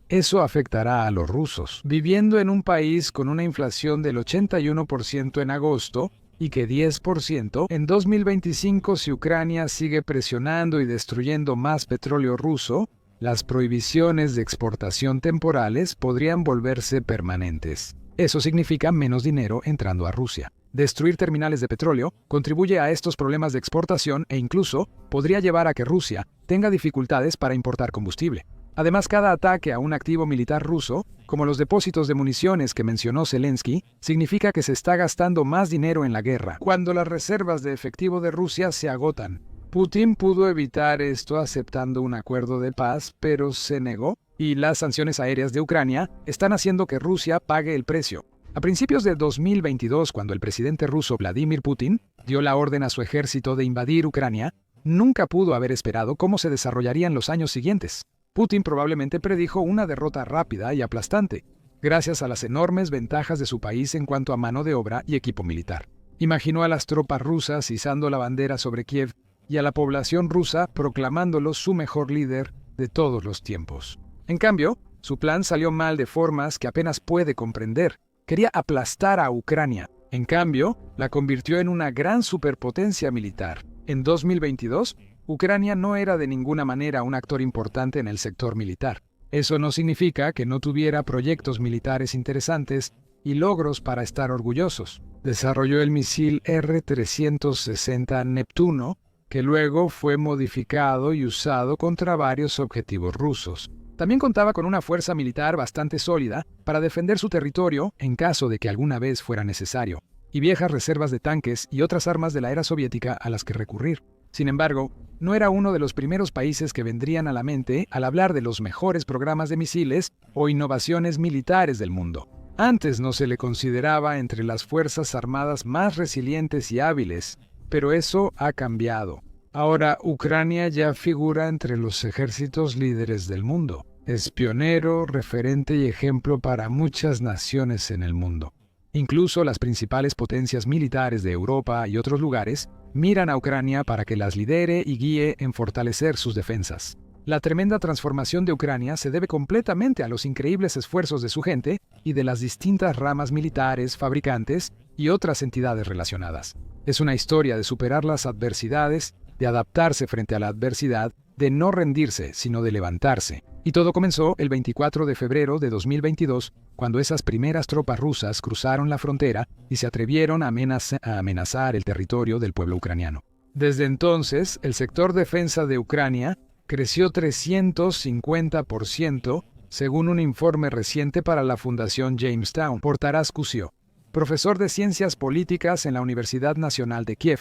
Eso afectará a los rusos, viviendo en un país con una inflación del 81% en agosto y que 10% en 2025 si Ucrania sigue presionando y destruyendo más petróleo ruso. Las prohibiciones de exportación temporales podrían volverse permanentes. Eso significa menos dinero entrando a Rusia. Destruir terminales de petróleo contribuye a estos problemas de exportación e incluso podría llevar a que Rusia tenga dificultades para importar combustible. Además, cada ataque a un activo militar ruso, como los depósitos de municiones que mencionó Zelensky, significa que se está gastando más dinero en la guerra, cuando las reservas de efectivo de Rusia se agotan. Putin pudo evitar esto aceptando un acuerdo de paz, pero se negó, y las sanciones aéreas de Ucrania están haciendo que Rusia pague el precio. A principios de 2022, cuando el presidente ruso Vladimir Putin dio la orden a su ejército de invadir Ucrania, nunca pudo haber esperado cómo se desarrollarían los años siguientes. Putin probablemente predijo una derrota rápida y aplastante, gracias a las enormes ventajas de su país en cuanto a mano de obra y equipo militar. Imaginó a las tropas rusas izando la bandera sobre Kiev y a la población rusa proclamándolo su mejor líder de todos los tiempos. En cambio, su plan salió mal de formas que apenas puede comprender. Quería aplastar a Ucrania. En cambio, la convirtió en una gran superpotencia militar. En 2022, Ucrania no era de ninguna manera un actor importante en el sector militar. Eso no significa que no tuviera proyectos militares interesantes y logros para estar orgullosos. Desarrolló el misil R-360 Neptuno, que luego fue modificado y usado contra varios objetivos rusos. También contaba con una fuerza militar bastante sólida para defender su territorio en caso de que alguna vez fuera necesario, y viejas reservas de tanques y otras armas de la era soviética a las que recurrir. Sin embargo, no era uno de los primeros países que vendrían a la mente al hablar de los mejores programas de misiles o innovaciones militares del mundo. Antes no se le consideraba entre las fuerzas armadas más resilientes y hábiles, pero eso ha cambiado. Ahora Ucrania ya figura entre los ejércitos líderes del mundo. Es pionero, referente y ejemplo para muchas naciones en el mundo. Incluso las principales potencias militares de Europa y otros lugares miran a Ucrania para que las lidere y guíe en fortalecer sus defensas. La tremenda transformación de Ucrania se debe completamente a los increíbles esfuerzos de su gente y de las distintas ramas militares, fabricantes y otras entidades relacionadas. Es una historia de superar las adversidades, de adaptarse frente a la adversidad, de no rendirse, sino de levantarse. Y todo comenzó el 24 de febrero de 2022, cuando esas primeras tropas rusas cruzaron la frontera y se atrevieron a amenazar el territorio del pueblo ucraniano. Desde entonces, el sector defensa de Ucrania creció 350%, según un informe reciente para la Fundación Jamestown, por Taras Kusio, profesor de Ciencias Políticas en la Universidad Nacional de Kiev,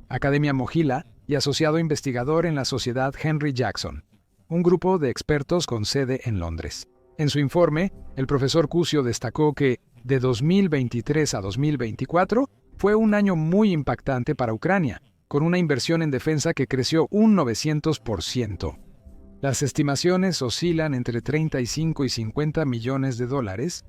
Academia Mohyla y asociado investigador en la Sociedad Henry Jackson, un grupo de expertos con sede en Londres. En su informe, el profesor Kusio destacó que, de 2023 a 2024, fue un año muy impactante para Ucrania, con una inversión en defensa que creció un 900%. Las estimaciones oscilan entre 35 y 50 millones de dólares.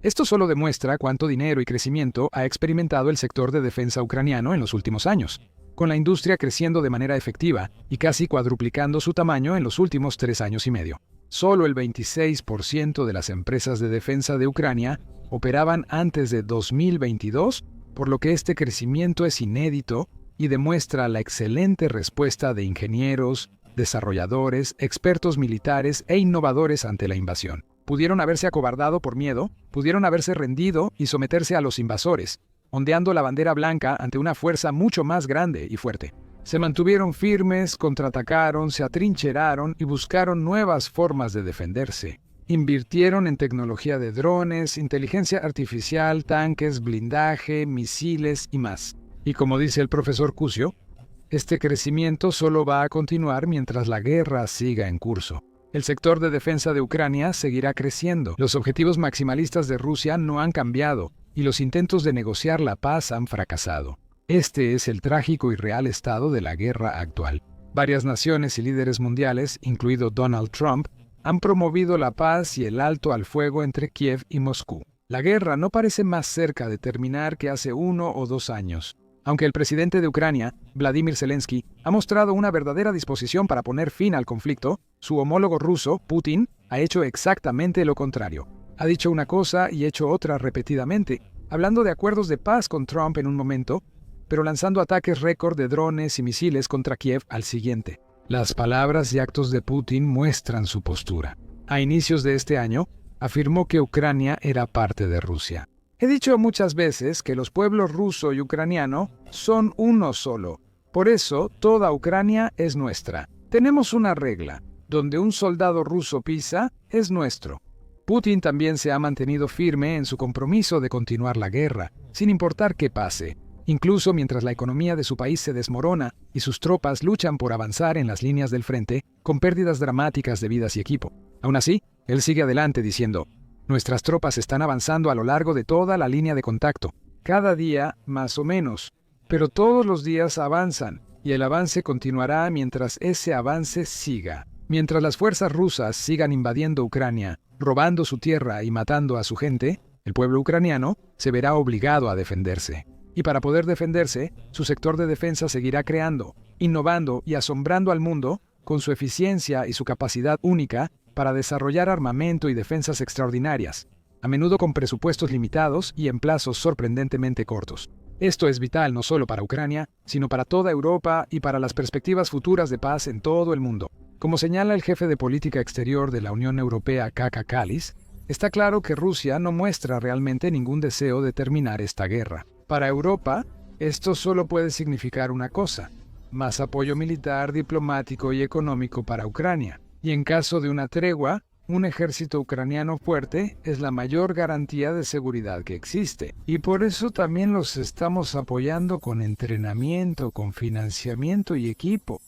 Esto solo demuestra cuánto dinero y crecimiento ha experimentado el sector de defensa ucraniano en los últimos años, con la industria creciendo de manera efectiva y casi cuadruplicando su tamaño en los últimos 3 años y medio. Solo el 26% de las empresas de defensa de Ucrania operaban antes de 2022, por lo que este crecimiento es inédito y demuestra la excelente respuesta de ingenieros, desarrolladores, expertos militares e innovadores ante la invasión. Pudieron haberse acobardado por miedo, pudieron haberse rendido y someterse a los invasores, ondeando la bandera blanca ante una fuerza mucho más grande y fuerte. Se mantuvieron firmes, contraatacaron, se atrincheraron y buscaron nuevas formas de defenderse. Invirtieron en tecnología de drones, inteligencia artificial, tanques, blindaje, misiles y más. Y como dice el profesor Kusio, este crecimiento solo va a continuar mientras la guerra siga en curso. El sector de defensa de Ucrania seguirá creciendo. Los objetivos maximalistas de Rusia no han cambiado y los intentos de negociar la paz han fracasado. Este es el trágico y real estado de la guerra actual. Varias naciones y líderes mundiales, incluido Donald Trump, han promovido la paz y el alto al fuego entre Kiev y Moscú. La guerra no parece más cerca de terminar que hace 1 o 2 años. Aunque el presidente de Ucrania, Vladimir Zelensky, ha mostrado una verdadera disposición para poner fin al conflicto, su homólogo ruso, Putin, ha hecho exactamente lo contrario. Ha dicho una cosa y hecho otra repetidamente, hablando de acuerdos de paz con Trump en un momento, pero lanzando ataques récord de drones y misiles contra Kiev al siguiente. Las palabras y actos de Putin muestran su postura. A inicios de este año, afirmó que Ucrania era parte de Rusia. He dicho muchas veces que los pueblos ruso y ucraniano son uno solo. Por eso, toda Ucrania es nuestra. Tenemos una regla. Donde un soldado ruso pisa, es nuestro. Putin también se ha mantenido firme en su compromiso de continuar la guerra, sin importar qué pase, incluso mientras la economía de su país se desmorona y sus tropas luchan por avanzar en las líneas del frente con pérdidas dramáticas de vidas y equipo. Aún así, él sigue adelante diciendo: nuestras tropas están avanzando a lo largo de toda la línea de contacto, cada día más o menos, pero todos los días avanzan, y el avance continuará mientras ese avance siga. Mientras las fuerzas rusas sigan invadiendo Ucrania, robando su tierra y matando a su gente, el pueblo ucraniano se verá obligado a defenderse. Y para poder defenderse, su sector de defensa seguirá creando, innovando y asombrando al mundo con su eficiencia y su capacidad única para desarrollar armamento y defensas extraordinarias, a menudo con presupuestos limitados y en plazos sorprendentemente cortos. Esto es vital no solo para Ucrania, sino para toda Europa y para las perspectivas futuras de paz en todo el mundo. Como señala el jefe de política exterior de la Unión Europea, Kaja Kallas, está claro que Rusia no muestra realmente ningún deseo de terminar esta guerra. Para Europa, esto solo puede significar una cosa: más apoyo militar, diplomático y económico para Ucrania. Y en caso de una tregua, un ejército ucraniano fuerte es la mayor garantía de seguridad que existe. Y por eso también los estamos apoyando con entrenamiento, con financiamiento y equipo.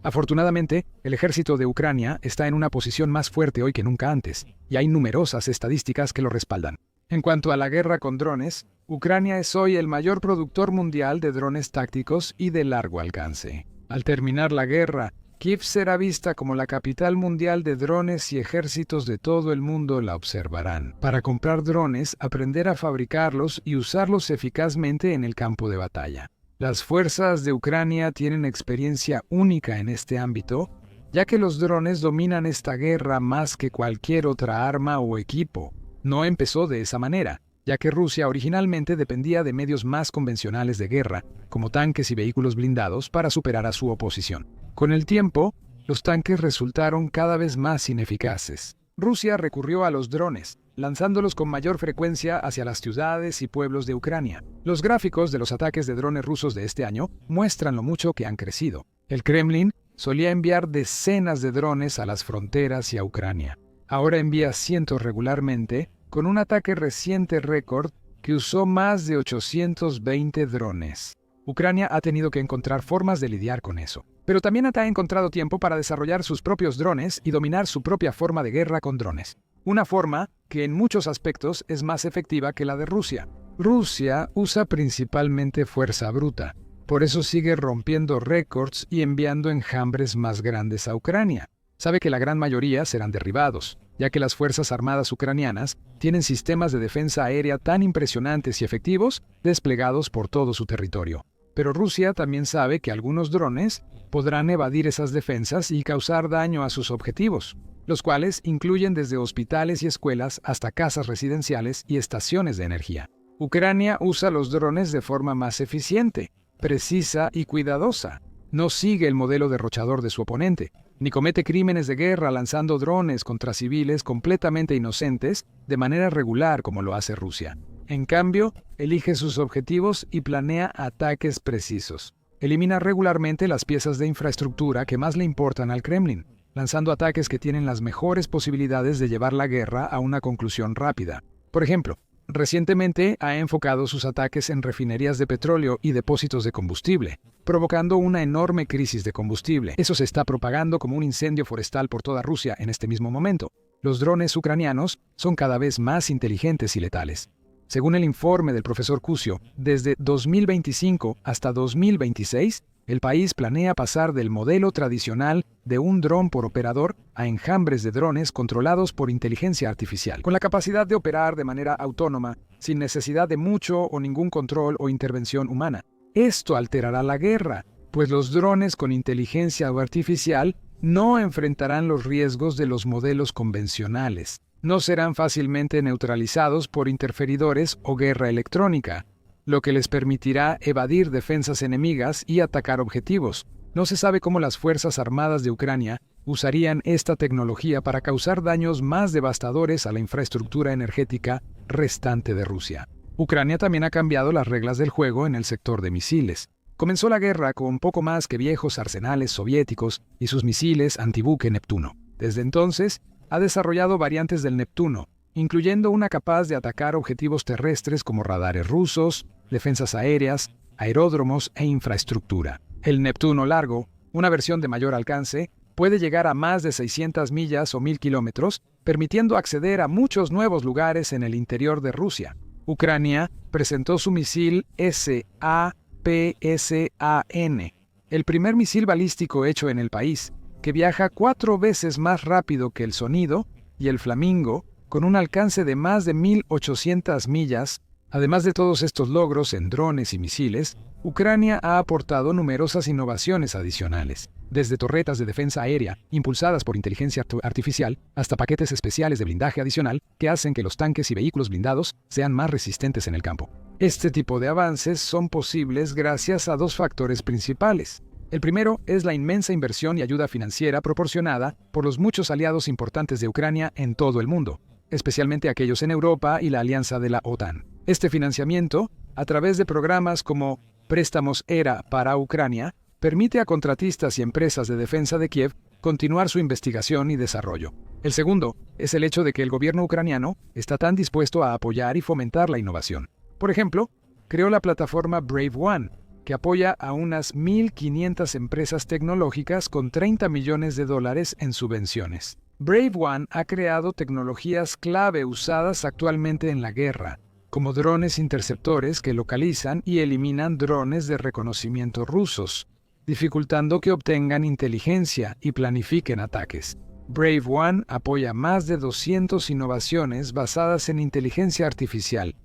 Afortunadamente, el ejército de Ucrania está en una posición más fuerte hoy que nunca antes, y hay numerosas estadísticas que lo respaldan. En cuanto a la guerra con drones, Ucrania es hoy el mayor productor mundial de drones tácticos y de largo alcance. Al terminar la guerra, Kiev será vista como la capital mundial de drones y ejércitos de todo el mundo la observarán. Para comprar drones, aprender a fabricarlos y usarlos eficazmente en el campo de batalla. Las fuerzas de Ucrania tienen experiencia única en este ámbito, ya que los drones dominan esta guerra más que cualquier otra arma o equipo. No empezó de esa manera, ya que Rusia originalmente dependía de medios más convencionales de guerra, como tanques y vehículos blindados, para superar a su oposición. Con el tiempo, los tanques resultaron cada vez más ineficaces. Rusia recurrió a los drones, lanzándolos con mayor frecuencia hacia las ciudades y pueblos de Ucrania. Los gráficos de los ataques de drones rusos de este año muestran lo mucho que han crecido. El Kremlin solía enviar decenas de drones a las fronteras y a Ucrania. Ahora envía cientos regularmente, con un ataque reciente récord que usó más de 820 drones. Ucrania ha tenido que encontrar formas de lidiar con eso. Pero también ha encontrado tiempo para desarrollar sus propios drones y dominar su propia forma de guerra con drones. Una forma que en muchos aspectos es más efectiva que la de Rusia. Rusia usa principalmente fuerza bruta. Por eso sigue rompiendo récords y enviando enjambres más grandes a Ucrania. Sabe que la gran mayoría serán derribados, ya que las Fuerzas Armadas ucranianas tienen sistemas de defensa aérea tan impresionantes y efectivos desplegados por todo su territorio. Pero Rusia también sabe que algunos drones podrán evadir esas defensas y causar daño a sus objetivos, los cuales incluyen desde hospitales y escuelas hasta casas residenciales y estaciones de energía. Ucrania usa los drones de forma más eficiente, precisa y cuidadosa. No sigue el modelo derrochador de su oponente, ni comete crímenes de guerra lanzando drones contra civiles completamente inocentes de manera regular como lo hace Rusia. En cambio, elige sus objetivos y planea ataques precisos. Elimina regularmente las piezas de infraestructura que más le importan al Kremlin, lanzando ataques que tienen las mejores posibilidades de llevar la guerra a una conclusión rápida. Por ejemplo, recientemente ha enfocado sus ataques en refinerías de petróleo y depósitos de combustible, provocando una enorme crisis de combustible. Eso se está propagando como un incendio forestal por toda Rusia en este mismo momento. Los drones ucranianos son cada vez más inteligentes y letales. Según el informe del profesor Cusio, desde 2025 hasta 2026, el país planea pasar del modelo tradicional de un dron por operador a enjambres de drones controlados por inteligencia artificial, con la capacidad de operar de manera autónoma, sin necesidad de mucho o ningún control o intervención humana. Esto alterará la guerra, pues los drones con inteligencia artificial no enfrentarán los riesgos de los modelos convencionales. No serán fácilmente neutralizados por interferidores o guerra electrónica, lo que les permitirá evadir defensas enemigas y atacar objetivos. No se sabe cómo las Fuerzas Armadas de Ucrania usarían esta tecnología para causar daños más devastadores a la infraestructura energética restante de Rusia. Ucrania también ha cambiado las reglas del juego en el sector de misiles. Comenzó la guerra con poco más que viejos arsenales soviéticos y sus misiles antibuque Neptuno. Desde entonces, ha desarrollado variantes del Neptuno, incluyendo una capaz de atacar objetivos terrestres como radares rusos, defensas aéreas, aeródromos e infraestructura. El Neptuno largo, una versión de mayor alcance, puede llegar a más de 600 millas o 1000 kilómetros, permitiendo acceder a muchos nuevos lugares en el interior de Rusia. Ucrania presentó su misil SAPSAN, el primer misil balístico hecho en el país, que viaja 4 veces más rápido que el sonido, y el Flamingo, con un alcance de más de 1800 millas. Además de todos estos logros en drones y misiles, Ucrania ha aportado numerosas innovaciones adicionales, desde torretas de defensa aérea impulsadas por inteligencia artificial hasta paquetes especiales de blindaje adicional que hacen que los tanques y vehículos blindados sean más resistentes en el campo. Este tipo de avances son posibles gracias a 2 factores principales. El primero es la inmensa inversión y ayuda financiera proporcionada por los muchos aliados importantes de Ucrania en todo el mundo. especialmente aquellos en Europa y la alianza de la OTAN. Este financiamiento, a través de programas como Préstamos ERA para Ucrania, permite a contratistas y empresas de defensa de Kiev continuar su investigación y desarrollo. El segundo es el hecho de que el gobierno ucraniano está tan dispuesto a apoyar y fomentar la innovación. Por ejemplo, creó la plataforma Brave One, que apoya a unas 1.500 empresas tecnológicas con $30 millones en subvenciones. Brave One ha creado tecnologías clave usadas actualmente en la guerra, como drones interceptores que localizan y eliminan drones de reconocimiento rusos, dificultando que obtengan inteligencia y planifiquen ataques. Brave One apoya más de 200 innovaciones basadas en inteligencia artificial,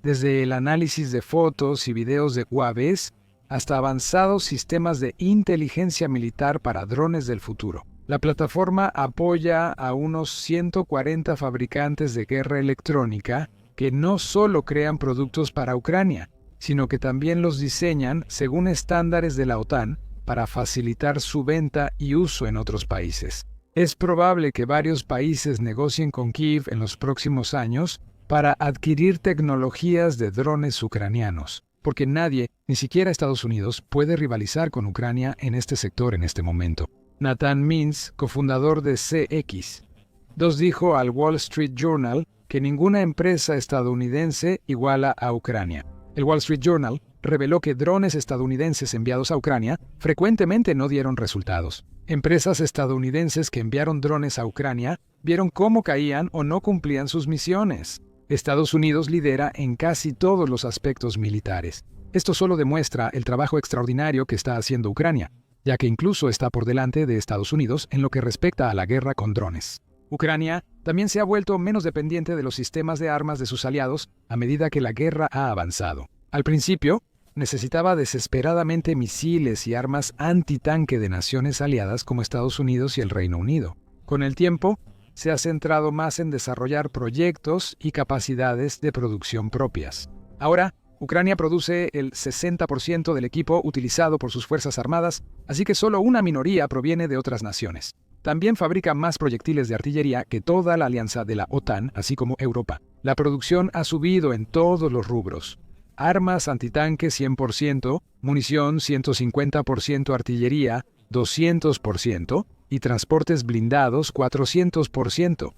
desde el análisis de fotos y videos de UAVs hasta avanzados sistemas de inteligencia militar para drones del futuro. La plataforma apoya a unos 140 fabricantes de guerra electrónica que no solo crean productos para Ucrania, sino que también los diseñan según estándares de la OTAN para facilitar su venta y uso en otros países. Es probable que varios países negocien con Kiev en los próximos años para adquirir tecnologías de drones ucranianos, porque nadie, ni siquiera Estados Unidos, puede rivalizar con Ucrania en este sector en este momento. Nathan Mintz, cofundador de CX2, dijo al Wall Street Journal que ninguna empresa estadounidense iguala a Ucrania. El Wall Street Journal reveló que drones estadounidenses enviados a Ucrania frecuentemente no dieron resultados. Empresas estadounidenses que enviaron drones a Ucrania vieron cómo caían o no cumplían sus misiones. Estados Unidos lidera en casi todos los aspectos militares. Esto solo demuestra el trabajo extraordinario que está haciendo Ucrania, ya que incluso está por delante de Estados Unidos en lo que respecta a la guerra con drones. Ucrania también se ha vuelto menos dependiente de los sistemas de armas de sus aliados a medida que la guerra ha avanzado. Al principio, necesitaba desesperadamente misiles y armas antitanque de naciones aliadas como Estados Unidos y el Reino Unido. Con el tiempo, se ha centrado más en desarrollar proyectos y capacidades de producción propias. Ahora, Ucrania produce el 60% del equipo utilizado por sus fuerzas armadas, así que solo una minoría proviene de otras naciones. También fabrica más proyectiles de artillería que toda la alianza de la OTAN, así como Europa. La producción ha subido en todos los rubros. Armas antitanque 100%, munición 150%, artillería 200% y transportes blindados 400%.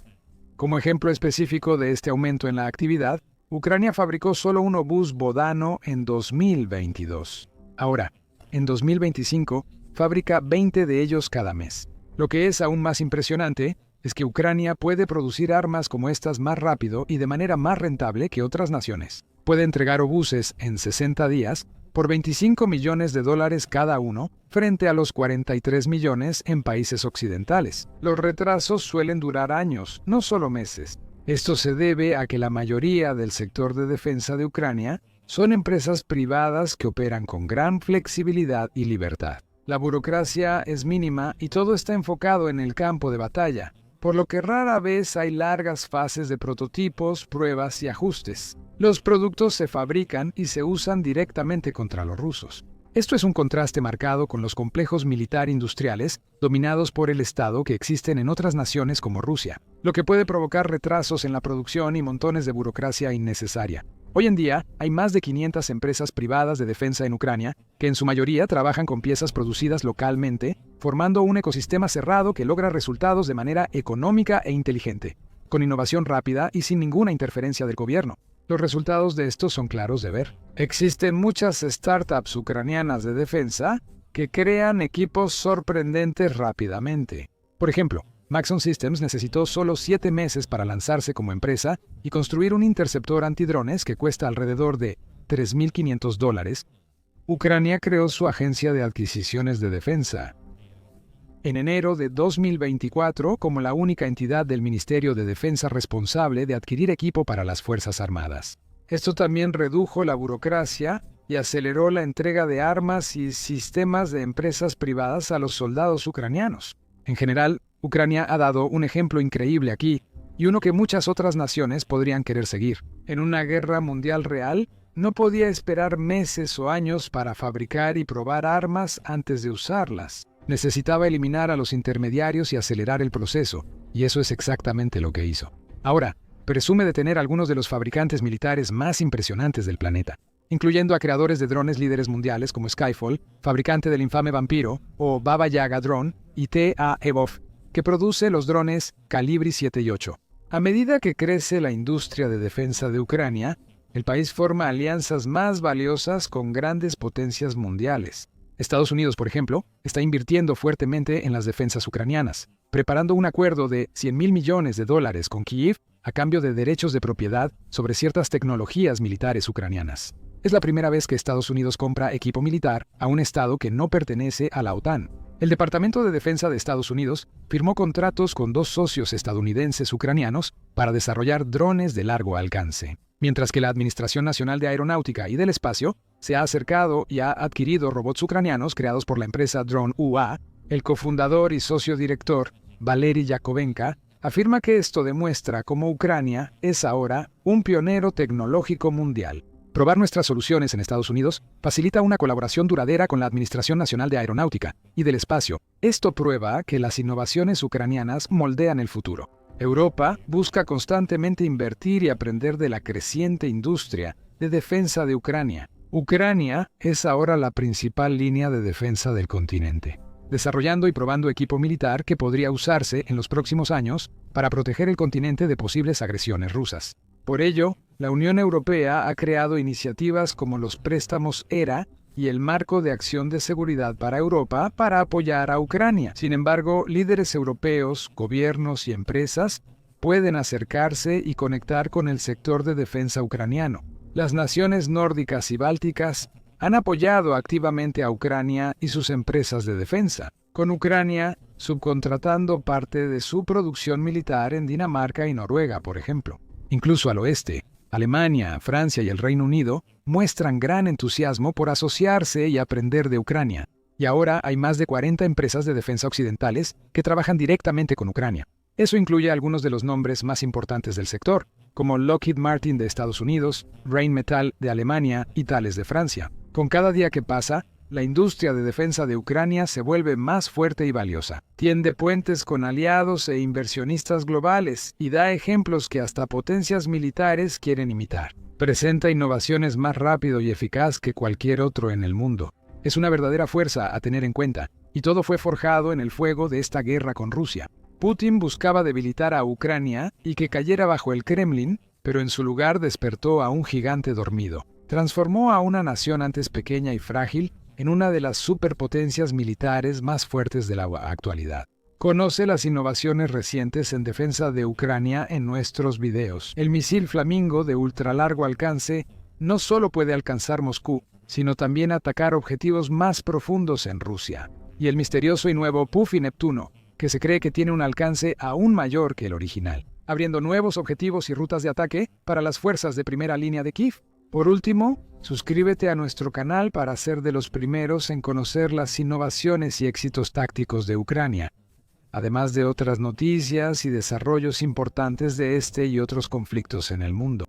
Como ejemplo específico de este aumento en la actividad, Ucrania fabricó solo un obús Bodano en 2022. Ahora, en 2025, fabrica 20 de ellos cada mes. Lo que es aún más impresionante es que Ucrania puede producir armas como estas más rápido y de manera más rentable que otras naciones. Puede entregar obuses en 60 días por $25 millones cada uno, frente a los 43 millones en países occidentales. Los retrasos suelen durar años, no solo meses. Esto se debe a que la mayoría del sector de defensa de Ucrania son empresas privadas que operan con gran flexibilidad y libertad. La burocracia es mínima y todo está enfocado en el campo de batalla, por lo que rara vez hay largas fases de prototipos, pruebas y ajustes. Los productos se fabrican y se usan directamente contra los rusos. Esto es un contraste marcado con los complejos militar-industriales dominados por el Estado que existen en otras naciones como Rusia, lo que puede provocar retrasos en la producción y montones de burocracia innecesaria. Hoy en día, hay más de 500 empresas privadas de defensa en Ucrania, que en su mayoría trabajan con piezas producidas localmente, formando un ecosistema cerrado que logra resultados de manera económica e inteligente, con innovación rápida y sin ninguna interferencia del gobierno. Los resultados de esto son claros de ver. Existen muchas startups ucranianas de defensa que crean equipos sorprendentes rápidamente. Por ejemplo, Maxon Systems necesitó solo 7 meses para lanzarse como empresa y construir un interceptor antidrones que cuesta alrededor de $3.500. Ucrania creó su agencia de adquisiciones de defensa en enero de 2024 como la única entidad del Ministerio de Defensa responsable de adquirir equipo para las Fuerzas Armadas. Esto también redujo la burocracia y aceleró la entrega de armas y sistemas de empresas privadas a los soldados ucranianos. En general, Ucrania ha dado un ejemplo increíble aquí, y uno que muchas otras naciones podrían querer seguir. En una guerra mundial real, no podía esperar meses o años para fabricar y probar armas antes de usarlas. Necesitaba eliminar a los intermediarios y acelerar el proceso, y eso es exactamente lo que hizo. Ahora, presume de tener algunos de los fabricantes militares más impresionantes del planeta, incluyendo a creadores de drones líderes mundiales como Skyfall, fabricante del infame Vampiro, o Baba Yaga Drone, y TA-EVOV, que produce los drones Calibri 7 y 8. A medida que crece la industria de defensa de Ucrania, el país forma alianzas más valiosas con grandes potencias mundiales. Estados Unidos, por ejemplo, está invirtiendo fuertemente en las defensas ucranianas, preparando un acuerdo de $100.000 millones con Kyiv a cambio de derechos de propiedad sobre ciertas tecnologías militares ucranianas. Es la primera vez que Estados Unidos compra equipo militar a un estado que no pertenece a la OTAN. El Departamento de Defensa de Estados Unidos firmó contratos con 2 socios estadounidenses ucranianos para desarrollar drones de largo alcance, mientras que la Administración Nacional de Aeronáutica y del Espacio se ha acercado y ha adquirido robots ucranianos creados por la empresa Drone UA. El cofundador y socio director, Valery Yakovenko, afirma que esto demuestra cómo Ucrania es ahora un pionero tecnológico mundial. Probar nuestras soluciones en Estados Unidos facilita una colaboración duradera con la Administración Nacional de Aeronáutica y del Espacio. Esto prueba que las innovaciones ucranianas moldean el futuro. Europa busca constantemente invertir y aprender de la creciente industria de defensa de Ucrania. Ucrania es ahora la principal línea de defensa del continente, desarrollando y probando equipo militar que podría usarse en los próximos años para proteger el continente de posibles agresiones rusas. Por ello, la Unión Europea ha creado iniciativas como los préstamos ERA y el Marco de Acción de Seguridad para Europa para apoyar a Ucrania. Sin embargo, líderes europeos, gobiernos y empresas pueden acercarse y conectar con el sector de defensa ucraniano. Las naciones nórdicas y bálticas han apoyado activamente a Ucrania y sus empresas de defensa, con Ucrania subcontratando parte de su producción militar en Dinamarca y Noruega, por ejemplo. Incluso al oeste, Alemania, Francia y el Reino Unido muestran gran entusiasmo por asociarse y aprender de Ucrania. Y ahora hay más de 40 empresas de defensa occidentales que trabajan directamente con Ucrania. Eso incluye algunos de los nombres más importantes del sector, como Lockheed Martin de Estados Unidos, Rheinmetall de Alemania y Thales de Francia. Con cada día que pasa, la industria de defensa de Ucrania se vuelve más fuerte y valiosa. Tiende puentes con aliados e inversionistas globales y da ejemplos que hasta potencias militares quieren imitar. Presenta innovaciones más rápido y eficaz que cualquier otro en el mundo. Es una verdadera fuerza a tener en cuenta, y todo fue forjado en el fuego de esta guerra con Rusia. Putin buscaba debilitar a Ucrania y que cayera bajo el Kremlin, pero en su lugar despertó a un gigante dormido. Transformó a una nación antes pequeña y frágil en una de las superpotencias militares más fuertes de la actualidad. Conoce las innovaciones recientes en defensa de Ucrania en nuestros videos. El misil Flamingo de ultralargo alcance no solo puede alcanzar Moscú, sino también atacar objetivos más profundos en Rusia. Y el misterioso y nuevo Puffy Neptuno, que se cree que tiene un alcance aún mayor que el original, abriendo nuevos objetivos y rutas de ataque para las fuerzas de primera línea de Kiev. Por último, suscríbete a nuestro canal para ser de los primeros en conocer las innovaciones y éxitos tácticos de Ucrania, además de otras noticias y desarrollos importantes de este y otros conflictos en el mundo.